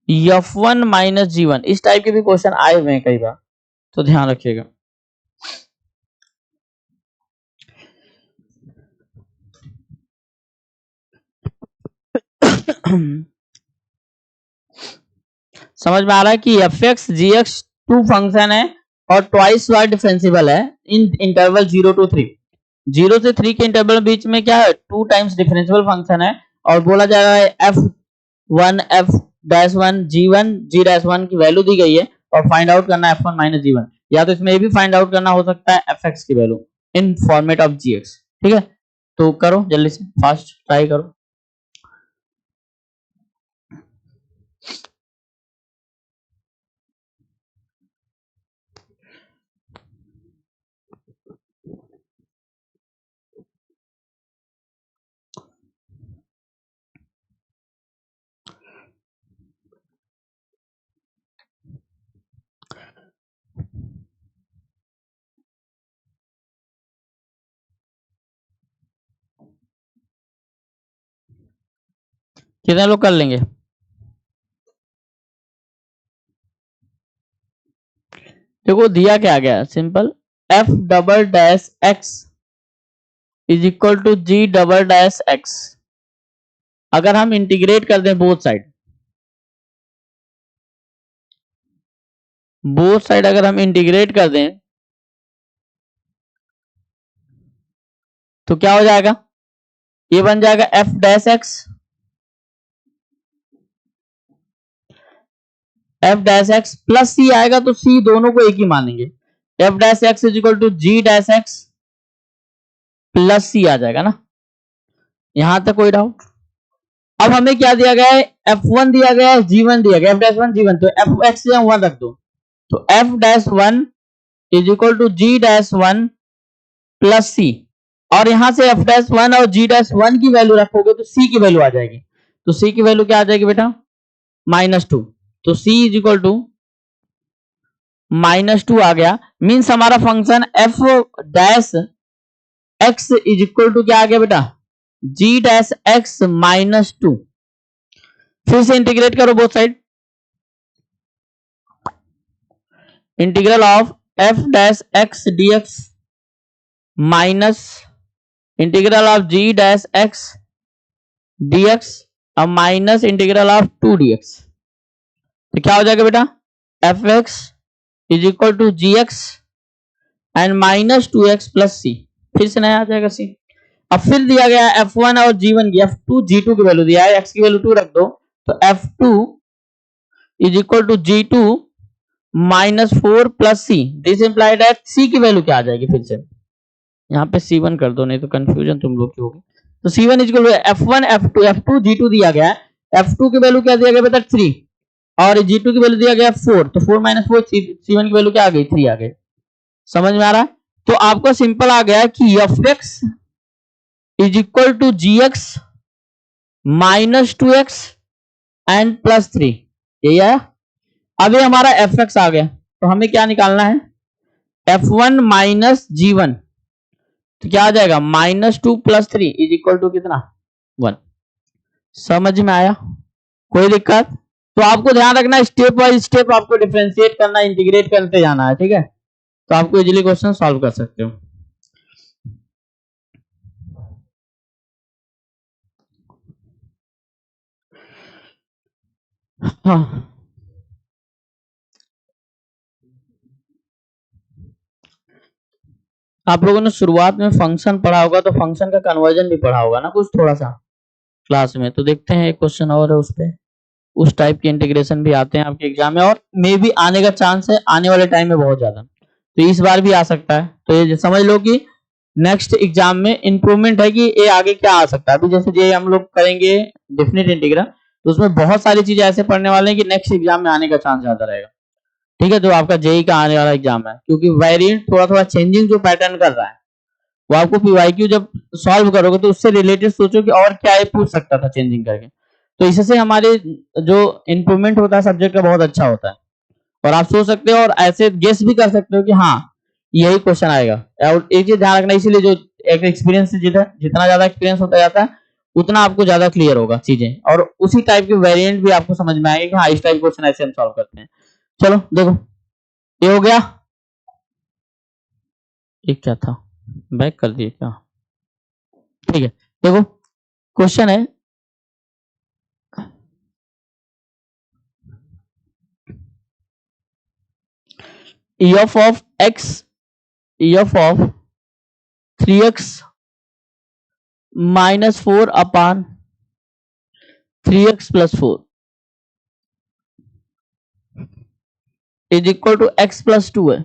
f1 minus g1। इस type के भी question आए हुए हैं कई बार, तो ध्यान रखिएगा। समझ में आ रहा है कि f(x) gx टू फंक्शन है और ट्वाइस वाइज डिफरेंशिएबल है इन इंटरवल 0 to 3। 0 से 3 के इंटरवल बीच में क्या है, 2 टाइम्स डिफरेंशिएबल फंक्शन है, और बोला जा रहा है f1 f-1 g1 g-1 की वैल्यू दी गई है और फाइंड आउट करना है f1 माइनस g1। या तो इसमें ये भी फाइंड आउट करना हो सकता है f(x) की value in format of gx। ठीक है, तो करो जल्दी से, फास्ट ट्राई करो। कितने लोग कर लेंगे? देखो दिया क्या गया, simple, f double dash x is equal to g double dash x। अगर हम इंटीग्रेट कर दें बोथ साइड अगर हम इंटीग्रेट कर दें तो क्या हो जाएगा, ये बन जाएगा f dash x, f dash x plus c आएगा, तो c दोनों को एक ही मानेंगे, f dash x is equal to g dash x plus c आ जाएगा ना। यहां तक कोई डाउट? अब हमें क्या दिया गया है, f1 दिया गया है, g1 दिया गया है, f डैश 1 g1, तो f(x) से 1 रख दो, तो f dash 1 is equal to g dash 1 plus c, और यहां से f डैश 1 और g डैश 1 की वैल्यू रखोगे तो c की वैल्यू आ जाएगी, तो c की वैल्यू क्या आ जाएगी बेटा, -2, तो c इज इक्वल टू -2 आ गया। मींस हमारा function f dash x is equal to क्या आ गया बेटा, g dash x minus two, फिर से इंटीग्रेट करो both side, integral of f dash x d x minus integral of g dash x d x अब minus integral of two d x. तो क्या हो जाएगा बेटा, f x is equal to g x and minus two x plus सी, फिर से नया आ जाएगा सी। अब फिर दिया गया एफ वन और जी वन की, एफ टू जी टू की वैल्यू दिया है, एक्स की वैल्यू टू रख दो, तो f two is equal to g two minus four plus c, this implied that c की वैल्यू क्या आ जाएगी, फिर से यहाँ पे सी वन कर दो, नहीं तो कंफ्यूजन तुम लोग की होगी। तो c one is equal to f one f two g two दिया गया है, एफ टू की वैल्यू क्या दिया गया बेटा थ्री, और जी टू की वैल्यू दिया गया फोर, तो फोर माइनस फोर, सी वन की वैल्यू क्या आ गई थ्री आ गई। समझ में आ रहा है? तो आपको सिंपल आ गया कि f x is equal to g x minus two x and plus three, यही है। अभी हमारा एफ एक्स आ गया, तो हमें क्या निकालना है, f one minus g one, तो क्या आ जाएगा minus two plus three is equal to कितना, वन। समझ में आया? कोई दिक्कत? तो आपको ध्यान रखना, स्टेप बाय स्टेप आपको डिफरेंशिएट करना, इंटीग्रेट करते जाना है, ठीक है? तो आपको इजीली क्वेश्चन सॉल्व कर सकते हो। हाँ, आप लोगों ने शुरुआत में फंक्शन पढ़ा होगा, तो फंक्शन का कन्वर्जन भी पढ़ा होगा ना कुछ थोड़ा सा क्लास में। तो देखते हैं एक क्वेश्चन और है उस पे, उस टाइप के इंटीग्रेशन भी आते हैं आपके एग्जाम में, और मे भी आने का चांस है आने वाले टाइम में बहुत ज्यादा, तो इस बार भी आ सकता है। तो ये समझ लो कि नेक्स्ट एग्जाम में इंप्रूवमेंट है कि ये आगे क्या आ सकता है। अभी जैसे ये हम लोग करेंगे डेफिनेट इंटीग्रल, तो उसमें बहुत सारी चीजें ऐसे पढ़ने वाले हैं कि नेक्स्ट एग्जाम में आने का चांस ज्यादा रहेगा, ठीक है? जो आपका जेई का आने वाला एग्जाम है, क्योंकि वेरिएंट थोड़ा थोड़ा चेंजिंग जो पैटर्न कर रहा है, वो आपको पीवाईक्यू जब सॉल्व करोगे तो उससे रिलेटेड सोचो कि और क्या ये पूछ सकता था चेंजिंग करके। तो इससे हमारे जो इंप्रूवमेंट होता है सब्जेक्ट का बहुत अच्छा होता है, और आप सोच सकते हो और ऐसे गेस भी कर सकते हो कि हाँ यही क्वेश्चन आएगा। और एक चीज ध्यान रखना, इसीलिए जो एक एक्सपीरियंस से जितना ज्यादा एक्सपीरियंस होता जाता है उतना आपको ज्यादा क्लियर होगा चीजें, और उसी टाइप के वेरिएंट भी आपको समझ में आएंगे कि हाँ इस टाइप क्वेश्चन ऐसे हम सॉल्व करते हैं। चलो देखो, ये हो गया, ये क्या था, बैक कर दिए क्या? ठीक है, देखो क्वेश्चन है, f of x, f of 3x minus four upon 3x plus four is equal to x plus two है।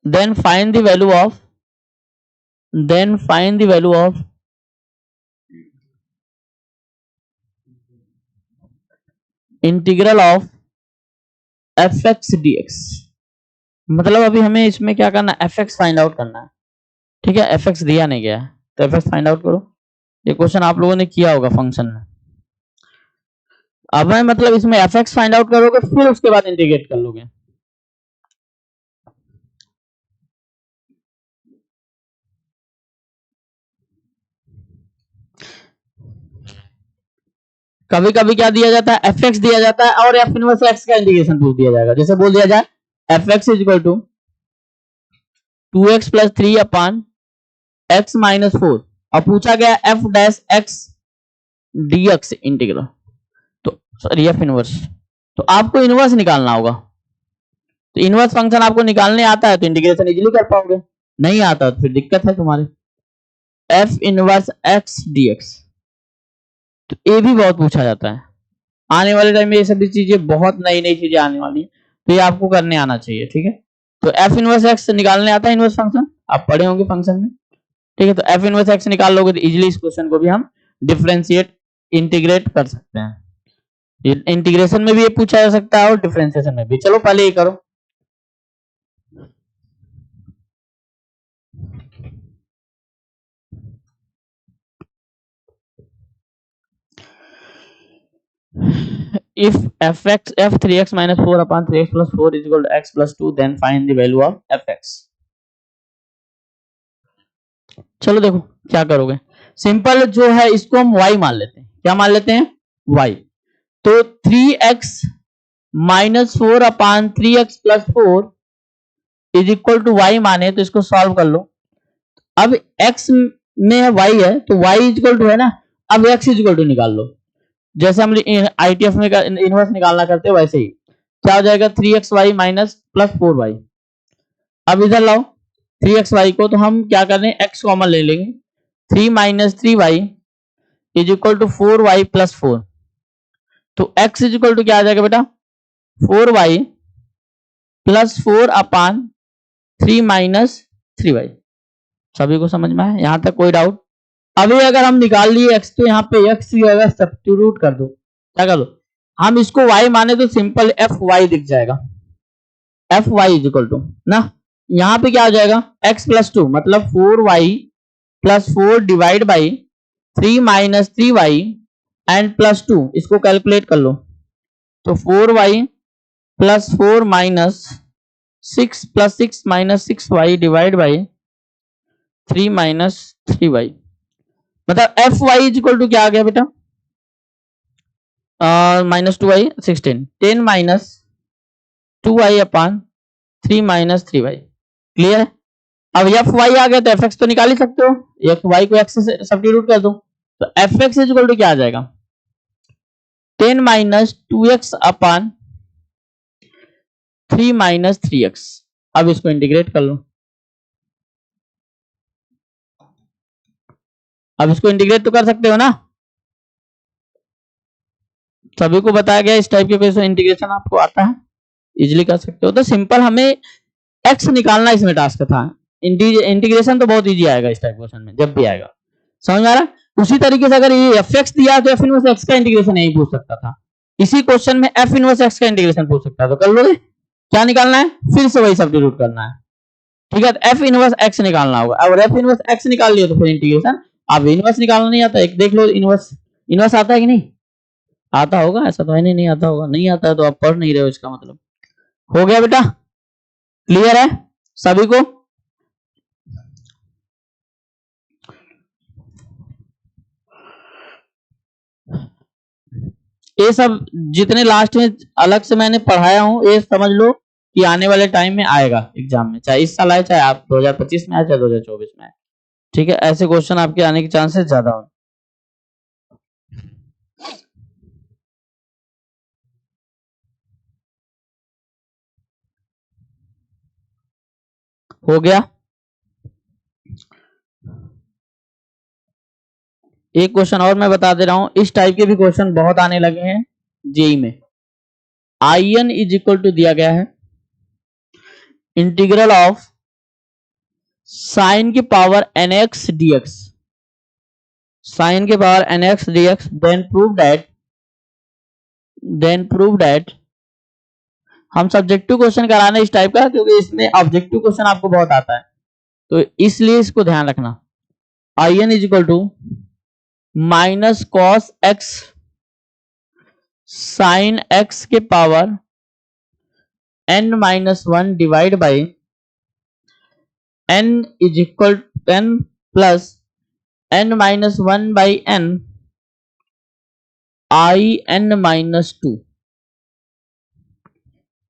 then find the value of integral of f x d x. मतलब अभी हमें इसमें क्या करना है, एफ एक्स फाइंड आउट करना है, ठीक है? एफ एक्स दिया नहीं गया है, तो एफ एक्स फाइंड आउट करो। ये क्वेश्चन आप लोगों ने किया होगा फंक्शन में। अब मैं मतलब इसमें एफ एक्स फाइंड आउट करोगे, फिर उसके बाद इंटीग्रेट कर लोगे। कभी कभी क्या दिया जाता है, एफ एक्स दिया जाता है और एफ इनवर्स एक्स का इंटीग्रेशन पूछ दिया जाएगा। जैसे बोल दिया जाए f x is equal to 2x plus three upon x minus four, और पूछा गया f dash x d x integral, तो सॉरी एफ इनवर्स, तो आपको इनवर्स निकालना होगा। तो इनवर्स फंक्शन आपको निकालने आता है तो इंटीग्रेशन इजीली कर पाओगे, नहीं आता तो फिर दिक्कत है तुम्हारी। F inverse x d x, तो ये भी बहुत पूछा जाता है आने वाले टाइम में, ये सभी चीजें बहुत नई नई चीजें आने वाली है, तो ये आपको करने आना चाहिए, ठीक है? तो एफ इनवर्स एक्स निकालने आता है, इनवर्स फंक्शन आप पढ़े होंगे फंक्शन में, ठीक है? तो एफ इनवर्स एक्स निकाल लोगे तो इजीली इस क्वेश्चन को भी हम डिफरेंशिएट इंटीग्रेट कर सकते हैं। इंटीग्रेशन में भी ये पूछा जा सकता है और डिफरेंशिएशन में भी। चलो पहले ये करो, if f3x minus 4 upon 3x plus 4 is equal to x plus 2, then find the value of fx। चलो देखो क्या करोगे, सिंपल जो है इसको हम y मान लेते हैं। क्या मान लेते हैं? y। तो 3x minus 4 upon 3x plus 4 is equal to y माने तो इसको सॉल्व कर लो। अब x में y है तो y इज इक्वल टू है ना, अब x इज इक्वल टू निकाल लो, जैसे हम ITF में इनवर्स निकालना करते हैं वैसे ही। क्या हो जाएगा? 3xy minus plus 4y। अब इधर लाओ 3xy को, तो हम क्या कर रहे हैं, x कॉमन ले लेंगे। 3 minus 3y is equal to 4y plus 4। तो x इज इक्वल टू क्या आ जाएगा बेटा? 4y प्लस 4 अपान 3 माइनस 3y। सभी को समझ में आया यहां तक? कोई डाउट? अभी अगर हम निकाल लिए x, तो यहाँ पे x की जगह सब्स्टिट्यूट कर दो। क्या कर लो? हम इसको y माने तो सिंपल fy दिख जाएगा। fy इज इक्वल टू ना, यहाँ पे क्या हो जाएगा? x प्लस 2 मतलब 4y plus 4 divide by 3 minus 3y and plus 2। इसको कैलकुलेट कर लो तो 4y plus 4 minus 6 plus 6 minus 6y divide by 3 minus 3y। मतलब fy इज इक्वल टू क्या आ गया बेटा? माइनस 2y 16, 10 माइनस 2y अपान 3 माइनस 3y। क्लियर है? अब fy आ गया तो fx तो निकाल ही सकते हो, fy को x से सब्स्टिट्यूट कर दो तो fx इज इक्वल टू क्या आ जाएगा? 10 माइनस 2x अपान 3 माइनस 3x। अब इसको इंटीग्रेट कर लो। अब इसको इंटीग्रेट तो कर सकते हो ना? सभी को बताया गया इस टाइप के क्वेश्चन इंटीग्रेशन आपको आता है, इजीली कर सकते हो। तो सिंपल हमें x निकालना इसमें टास्क था। इंटीग्रेशन तो बहुत इजी आएगा इस टाइप क्वेश्चन में, जब भी आएगा। समझ में आ रहा? उसी तरीके से अगर ये fx दिया तो f इनवर्स x का इंटीग्रेशन यही पूछ सकता था। इसी क्वेश्चन में f इनवर्स x का इंटीग्रेशन पूछ सकता है, तो कर लोगे? क्या निकालना है? फिर से वही सब्स्टिट्यूट करना है। ठीक है, तो f इनवर्स x निकालना होगा। अगर f इनवर्स x निकाल लिया तो फिर इंटीग्रेशन। अब इनवर्स निकालना नहीं आता, एक देख लो इनवर्स आता है कि नहीं? आता होगा, ऐसा तो है नहीं आता होगा। नहीं आता है तो आप पढ़ नहीं रहे हो, इसका मतलब। हो गया बेटा? क्लियर है सभी को? ये सब जितने लास्ट में अलग से मैंने पढ़ाया हूं, ये समझ लो कि आने वाले टाइम में आएगा एग्जाम में, चाहे इस साल आए, चाहे आप 2025 में आए, चाहे 2024 में आए। ठीक है, ऐसे क्वेश्चन आपके आने के चांसेस ज्यादा हो गया। एक क्वेश्चन और मैं बता दे रहा हूं, इस टाइप के भी क्वेश्चन बहुत आने लगे हैं जेई में। IN इज इक्वल टू दिया गया है इंटीग्रल ऑफ साइन की पावर nx dx, साइन की power nx dx, then prove that. हम सब्जेक्टिव क्वेश्चन कराना इस टाइप का, क्योंकि इसमें ऑब्जेक्टिव क्वेश्चन आपको बहुत आता है, तो इसलिए इसको ध्यान रखना। IN is equal to minus cos x sine x के power n minus 1 divide by n is equal n plus n minus 1 by n IN minus 2।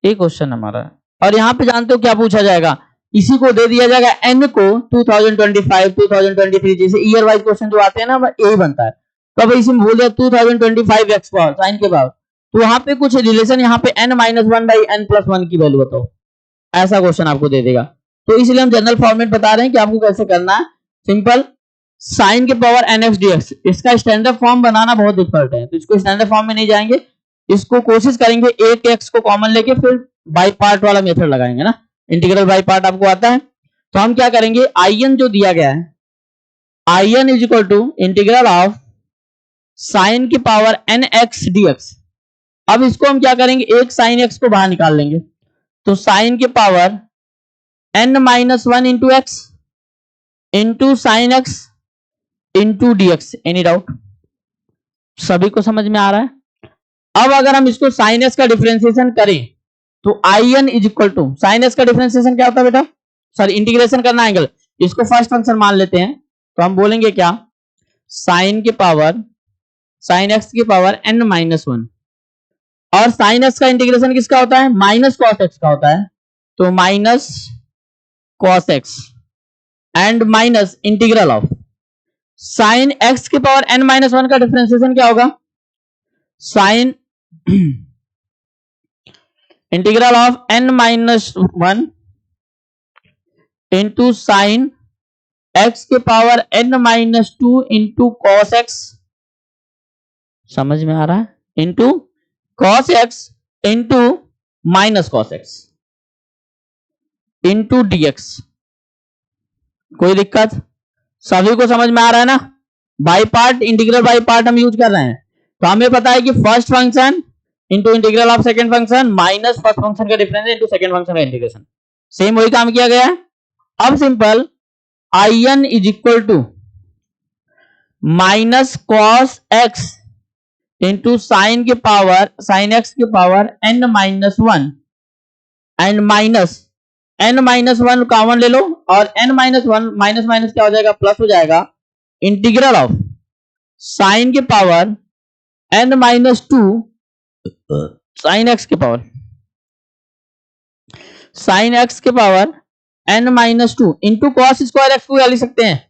ये क्वेश्चन हमारा है। और यहां पे जानते हो क्या पूछा जाएगा? इसी को दे दिया जाएगा n को 2025 2023, जैसे ईयर वाइज क्वेश्चन जो आते हैं ना, यही बनता है। तो अब इसी में बोल दिया 2025 एक्स पावर साइन के पावर, तो वहां पे कुछ रिलेशन, यहाँ पे n minus 1 by n plus 1 की वैल्यू बताओ, ऐसा क्वेश्चन आपको दे देगा। तो इसलिए हम जनरल फॉर्मेट बता रहे हैं कि आपको कैसे करना है। सिंपल, साइन के पावर nx dx, इसका स्टैंडर्ड फॉर्म बनाना बहुत डिफिकल्ट है, तो इसको स्टैंडर्ड फॉर्म में नहीं जाएंगे, इसको कोशिश करेंगे एक एक्स को कॉमन लेके फिर बाई पार्ट वाला मेथड लगाएंगे ना, इंटीग्रल बाई पार्ट आपको आता है। तो हम क्या करेंगे, IN जो दिया गया है, IN is equal to integral of sine की पावर nx dx। अब इसको हम क्या करेंगे, एक साइन एक्स को बाहर निकाल लेंगे, तो साइन की power n minus 1 into x into sine x into dx। Any doubt? सभी को समझ में आ रहा है? अब अगर हम इसको साइन एक्स का डिफरेंशिएशन करें तो IN is equal to, sine x का डिफरेंशिएशन क्या होता है बेटा? सॉरी, इंटीग्रेशन करना एंगल, इसको फर्स्ट फंक्शन मान लेते हैं, तो हम बोलेंगे क्या, साइन के पावर साइन एक्स की पावर n माइनस वन, और साइन एक्स का इंटीग्रेशन किसका होता है, माइनस कॉस एक्स का होता है, तो minus cos x and minus integral of sine x की पावर n माइनस वन का डिफरेंशिएशन क्या होगा, sine integral of n minus one into sine x के power n minus two into cos x, समझ में आ रहा है, into cos x into minus cos x into dx। कोई दिक्कत, सभी को समझ में आ रहा है ना, by part integral by part हम यूज कर रहे हैं। तो हमें पता है कि first function into integral of second function minus first function का डिफरेंस इंटू सेकंड फंक्शन का इंटीग्रेशन, सेम वही काम किया गया है। अब simple in is equal to minus cos x into sine के पावर साइन एक्स के power n minus one and minus n minus one common ले लो, और n minus one minus minus क्या हो जाएगा, प्लस हो जाएगा, इंटीग्रल ऑफ साइन के power n minus two sine x के power n minus two into cos square x को क्या लिख सकते हैं,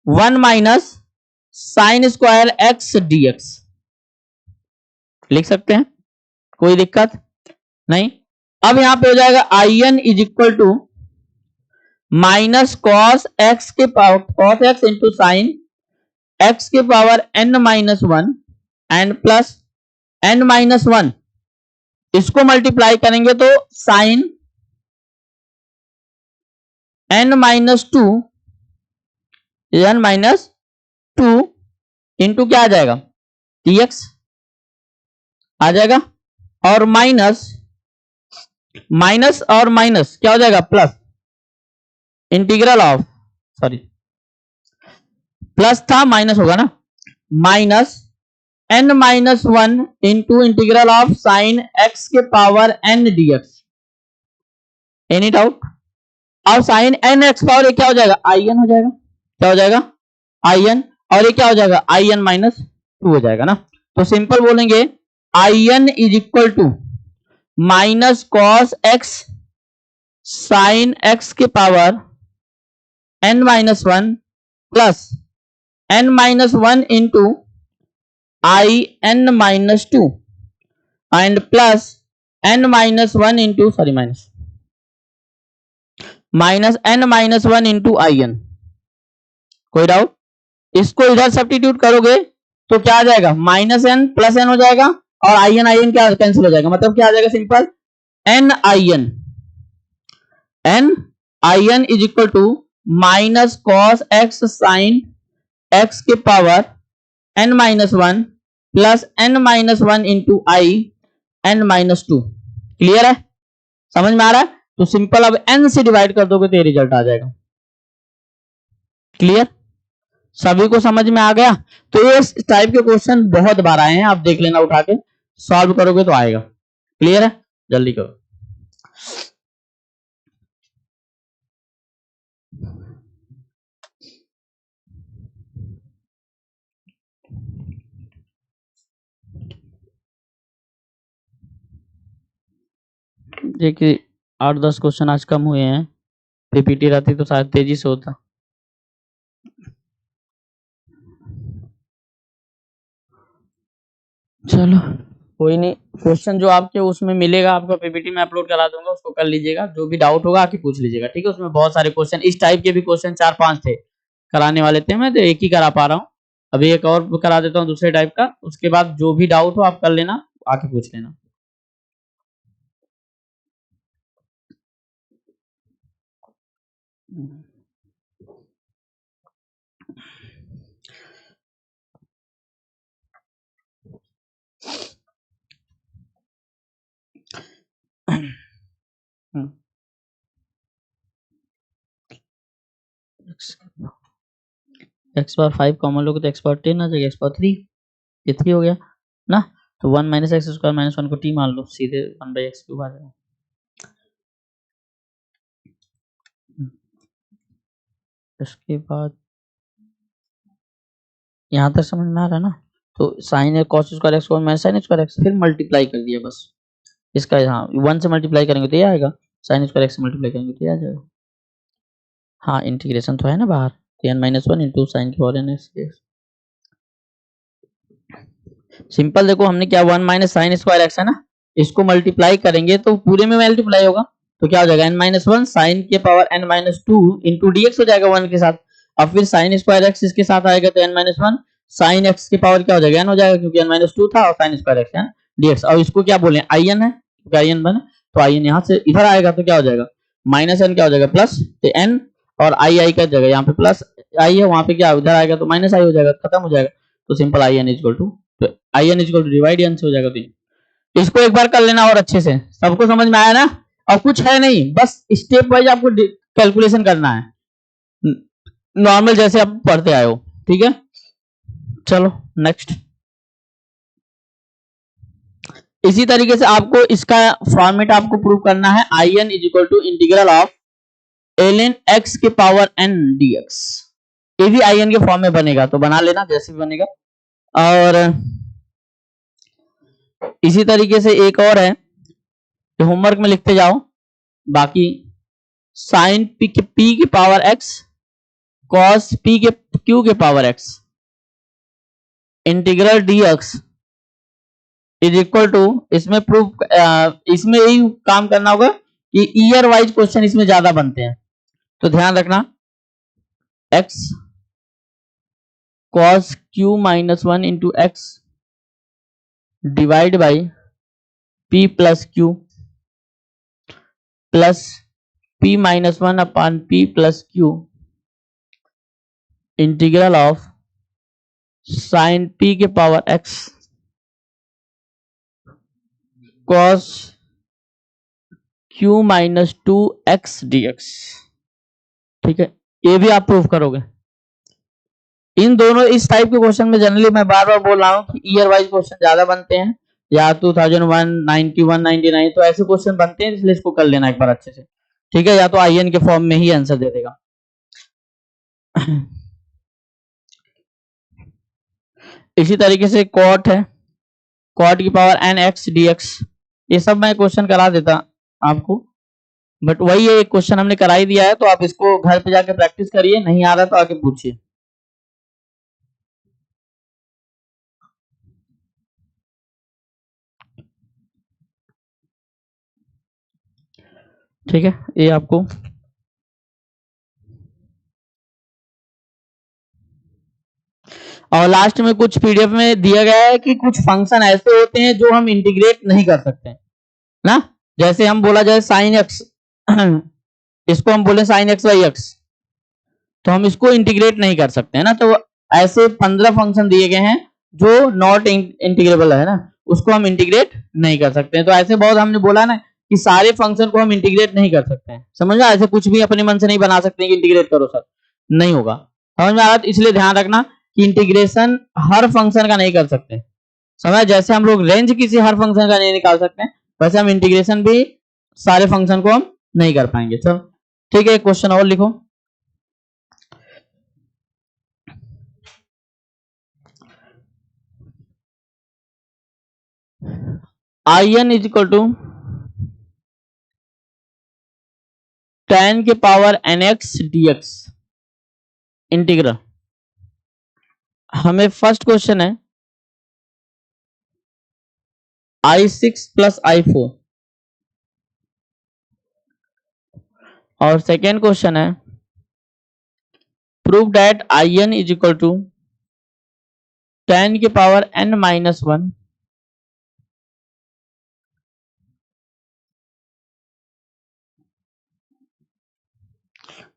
one minus sine square x dx लिख सकते हैं, कोई दिक्कत नहीं। अब यहां पे हो जाएगा in is equal to minus cos x के power cos x into sine x के power n minus one and plus n minus one, इसको मल्टीप्लाई करेंगे तो sine n minus two n minus two into क्या आ जाएगा, dx आ जाएगा, और माइनस माइनस और माइनस क्या हो जाएगा, plus integral of sorry plus था माइनस होगा ना, minus n minus one into integral of sine x के power n dx। Any doubt, और साइन n एक्स पावर क्या हो जाएगा, in हो जाएगा, क्या हो जाएगा in, और ये क्या हो जाएगा in माइनस टू हो जाएगा ना। तो सिंपल बोलेंगे in is equal to minus cos x sine x के power n minus one plus n minus one into in minus two and plus n minus one into sorry minus n minus one into in। कोई doubt, इसको इधर substitute करोगे तो क्या आ जाएगा, minus n plus n हो जाएगा, और in क्या कैंसिल हो जाएगा, मतलब क्या आ जाएगा, simple n is equal to minus cos x sine x के power n minus one plus n minus one into n minus two. Clear है, समझ में आ रहा है, तो सिंपल अब n से डिवाइड कर दोगे तो ये रिजल्ट आ जाएगा। क्लियर, सभी को समझ में आ गया। तो ये इस टाइप के क्वेश्चन बहुत बार आए हैं, आप देख लेना उठा के, सॉल्व करोगे तो आएगा। क्लियर है, जल्दी करो। देखिए 8-10 क्वेश्चन आज कम हुए हैं, पीपीटी रहती तो शायद तेजी से होता। चलो कोई नहीं, क्वेश्चन जो आपके उसमें मिलेगा आपको पीपीटी में अपलोड करा दूंगा, उसको कर लीजिएगा, जो भी डाउट होगा आके पूछ लीजिएगा, ठीक है। उसमें बहुत सारे क्वेश्चन इस टाइप के भी क्वेश्चन 4-5 थे, कराने वाले थे, मैं तो एक ही करा पा रहा हूँ, अभी एक और करा देता हूँ दूसरे टाइप का, उसके बाद जो भी डाउट हो आप कर लेना, आके पूछ लेना। एक्स पावर 5 कॉमन लोगे तो एक्स पावर 10 आ जाएगा, एक्स पावर 3 ये 3 हो गया ना, तो 1 माइनस एक्स स्क्वायर माइनस 1 को t मान लो, सीधे 1/x क्यूब आ जाएगा। इसके बाद यहाँ तक समझ में आ रहा है ना। तो sine cos square x minus sine square x, फिर मल्टीप्लाई कर दिया बस इसका, हाँ 1 से मल्टीप्लाई करेंगे तो ये आएगा, साइन स्क्वायर एक्स से मल्टीप्लाई करेंगे तो ये आ जाएगा। हाँ इंटीग्रेशन तो है ना बाहर, n minus one into sign की पावर n एक्स। सिंपल देखो हमने क्या 1 माइनस साइन स्क्वायर एक्स है ना, इसको मल्टीप्लाई करेंगे तो पूरे में मल्टीप्लाई होगा, तो क्या हो जाएगा n माइनस वन साइन के power n minus two into d x हो जाएगा 1 के साथ। अब फिर साइन स्क्वायर एक्स इसके साथ आएगा तो n minus one sine x की पावर क्या हो जाएगा n हो जाएगा, क्योंकि n माइनस टू था और साइन स्क्वायर एक्स है dx। और इसको क्या बोले आई एन है, क्योंकि आई एन बने तो आई एन यहाँ से इधर आएगा तो क्या हो जाएगा माइनस एन क्या हो जाएगा प्लस एन, और आई आई का जगह यहाँ पे प्लस आई है, वहां पे क्या उधर आएगा तो माइनस आई हो जाएगा, खत्म हो जाएगा। तो simple I n is equal to, तो I n is equal to divide n से हो जाएगा। तो इसको एक बार कर लेना और अच्छे से, सबको समझ में आया ना। और कुछ है नहीं, बस स्टेप वाइज आपको कैलकुलेशन करना है, नॉर्मल जैसे आप पढ़ते आए हो, ठीक है। चलो नेक्स्ट। इसी तरीके से आपको इसका फॉर्मेट आपको प्रूव करना है, I n is equal to integral of l n x के पावर एन डी एक्स। ये भी आई एन के फॉर्म में बनेगा, तो बना लेना जैसे भी बनेगा। और इसी तरीके से एक और है, तो होमवर्क में लिखते जाओ बाकी। साइन पी के पावर एक्स कॉस पी के क्यू के power x integral d x is equal to, इसमें प्रूफ इसमें यही काम करना होगा कि ईयर वाइज क्वेश्चन इसमें ज्यादा बनते हैं, तो ध्यान रखना। X cos q minus one into x divide by p plus q plus p minus one upon p plus q integral of sine p के power x cos q minus two x d x. ठीक है, ये भी आप proof करोगे। इन दोनों इस type के क्वेश्चन में जनरली मैं बार बार बोल रहा हूं कि ईयर वाइज क्वेश्चन ज्यादा बनते हैं, या 2001 91 99 तो ऐसे क्वेश्चन बनते हैं, इसलिए इसको कर लेना एक बार अच्छे से, ठीक है। या तो आई एन के फॉर्म में ही आंसर दे देगा। इसी तरीके से कॉट है, कॉट की power n x d x, ये सब मैं क्वेश्चन करा देता आपको, बट वही है, एक क्वेश्चन हमने करा ही दिया है, तो आप इसको घर पे जाके प्रैक्टिस करिए, नहीं आ रहा तो आके पूछिए। ठीक है, ये आपको और लास्ट में कुछ पीडीएफ में दिया गया है कि कुछ फंक्शन ऐसे होते हैं जो हम इंटीग्रेट नहीं कर सकते ना, जैसे हम बोला जाए साइन एक्स, इसको हम बोले साइन एक्स बाई एक्स, तो हम इसको इंटीग्रेट नहीं कर सकते हैं ना। तो ऐसे 15 फंक्शन दिए गए हैं जो नॉट इंटीग्रेबल है ना, उसको हम इंटीग्रेट नहीं कर सकते हैं। तो ऐसे बहुत हमने बोला ना कि सारे फंक्शन को हम इंटीग्रेट नहीं कर सकते हैं, समझ में, ऐसे कुछ भी अपने मन से नहीं बना सकते कि इंटीग्रेट करो सर, नहीं होगा, समझ में आ रहा। तो इसलिए ध्यान रखना कि इंटीग्रेशन हर फंक्शन का नहीं कर सकते, समझ, जैसे हम लोग रेंज किसी हर फंक्शन का नहीं निकाल सकते, वैसे हम इंटीग्रेशन भी सारे फंक्शन को हम नहीं कर पाएंगे। चलो ठीक है, एक क्वेश्चन और लिखो। I n is equal to tan के power n x d x integral. हमें फर्स्ट क्वेश्चन है i6 प्लस i4, और सेकेंड क्वेश्चन है prove that I n is equal to tan के power n minus one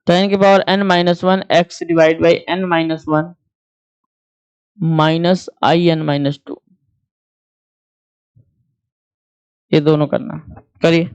tan के power n minus one x divide by n minus one minus I n minus two. ये दोनों करना, करिए।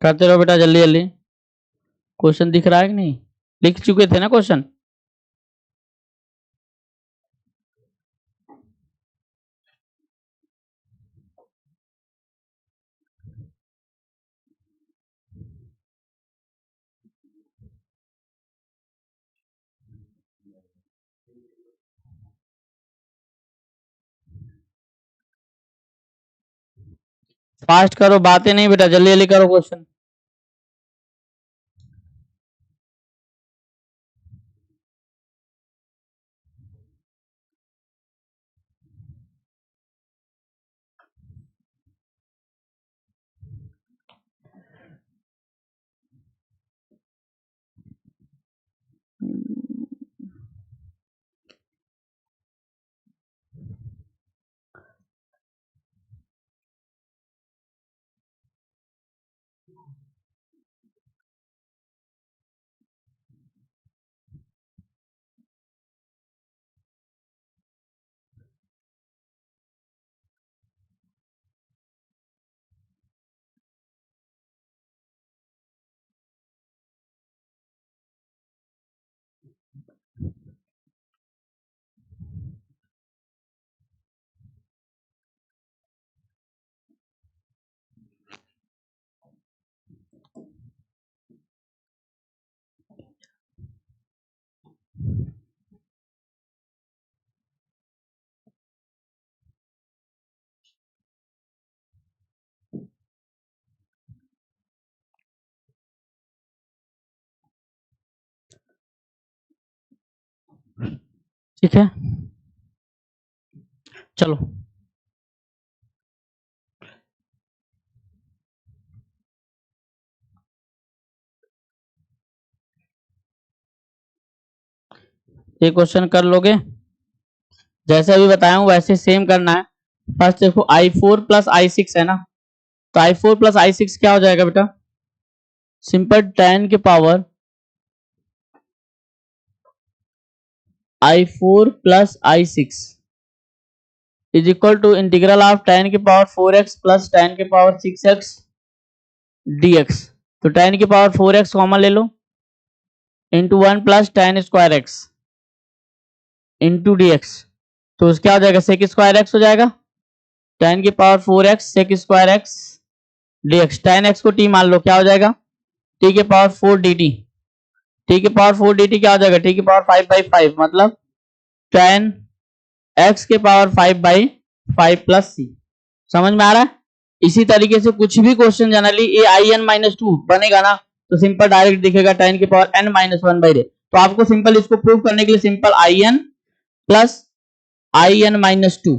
करते रहो बेटा जल्दी जल्दी। क्वेश्चन दिख रहा है कि नहीं? लिख चुके थे ना क्वेश्चन? फास्ट करो, बातें नहीं बेटा, जल्दी जल्दी करो क्वेश्चन। ठीक है, चलो। ये क्वेश्चन कर लोगे? जैसे अभी बताया हूं वैसे सेम करना है। फर्स्ट देखो i4 प्लस i6 है ना, तो i4 प्लस i6 क्या हो जाएगा बेटा? सिंपल 10 के power i4 plus i6 is equal to integral of 10 के पावर 4x प्लस 10 के पावर 6x dx। तो 10 के पावर 4x कॉमन ले लो, into 1 plus 10 square x into dx। तो क्या हो जाएगा? सेक स्क्वायर एक्स हो जाएगा, 10 की power 4x sec square x dx। 10x को t मान लो, क्या हो जाएगा? t के पावर 4 dt। t के पावर 4 dt क्या हो जाएगा? t की पावर 5/5 मतलब 10 x के पावर 5/5 प्लस c। समझ में आ रहा है? इसी तरीके से कुछ भी question generally a I n minus two बनेगा ना, तो सिंपल डायरेक्ट दिखेगा 10 के power n minus one by रे। तो आपको सिंपल इसको प्रूव करने के लिए simple I n plus I n minus two,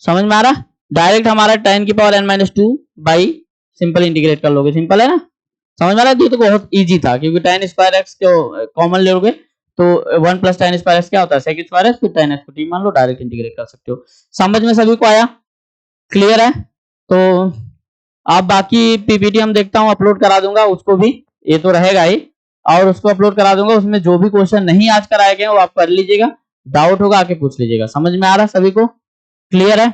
समझ में आ रहा? डायरेक्ट हमारा 10 की power n minus two by simple integrate कर लोगे, सिंपल है ना? समझ में आ रहा है? तो बहुत इजी था, क्योंकि 10 स्क्वायर एक्स को कॉमन ले लोगे तो 1 प्लस 10 स्क्वायर एक्स क्या होता है? सेक स्क्वायर एक्स, फिर 10 एक्स को टी मान लो, डायरेक्ट इंटीग्रेट कर सकते हो। समझ में सभी को आया? क्लियर है? तो आप बाकी पीपीटी हम देखता हूं अपलोड करा दूंगा उसको भी, ये तो रहेगा ही, और उसको अपलोड करा दूंगा। उसमें जो भी क्वेश्चन नहीं आज कराए गए वो आप कर लीजिएगा, डाउट होगा आके पूछ लीजिएगा। समझ में आ रहा है सभी को? क्लियर है?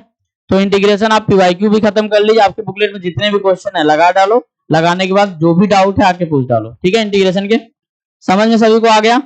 तो इंटीग्रेशन आप पीवाईक्यू भी खत्म कर लीजिए, आपके बुकलेट में जितने भी क्वेश्चन है लगा डालो, लगाने के बाद जो भी डाउट है आके पूछ डालो, ठीक है? इंटीग्रेशन के समझ में सभी को आ गया?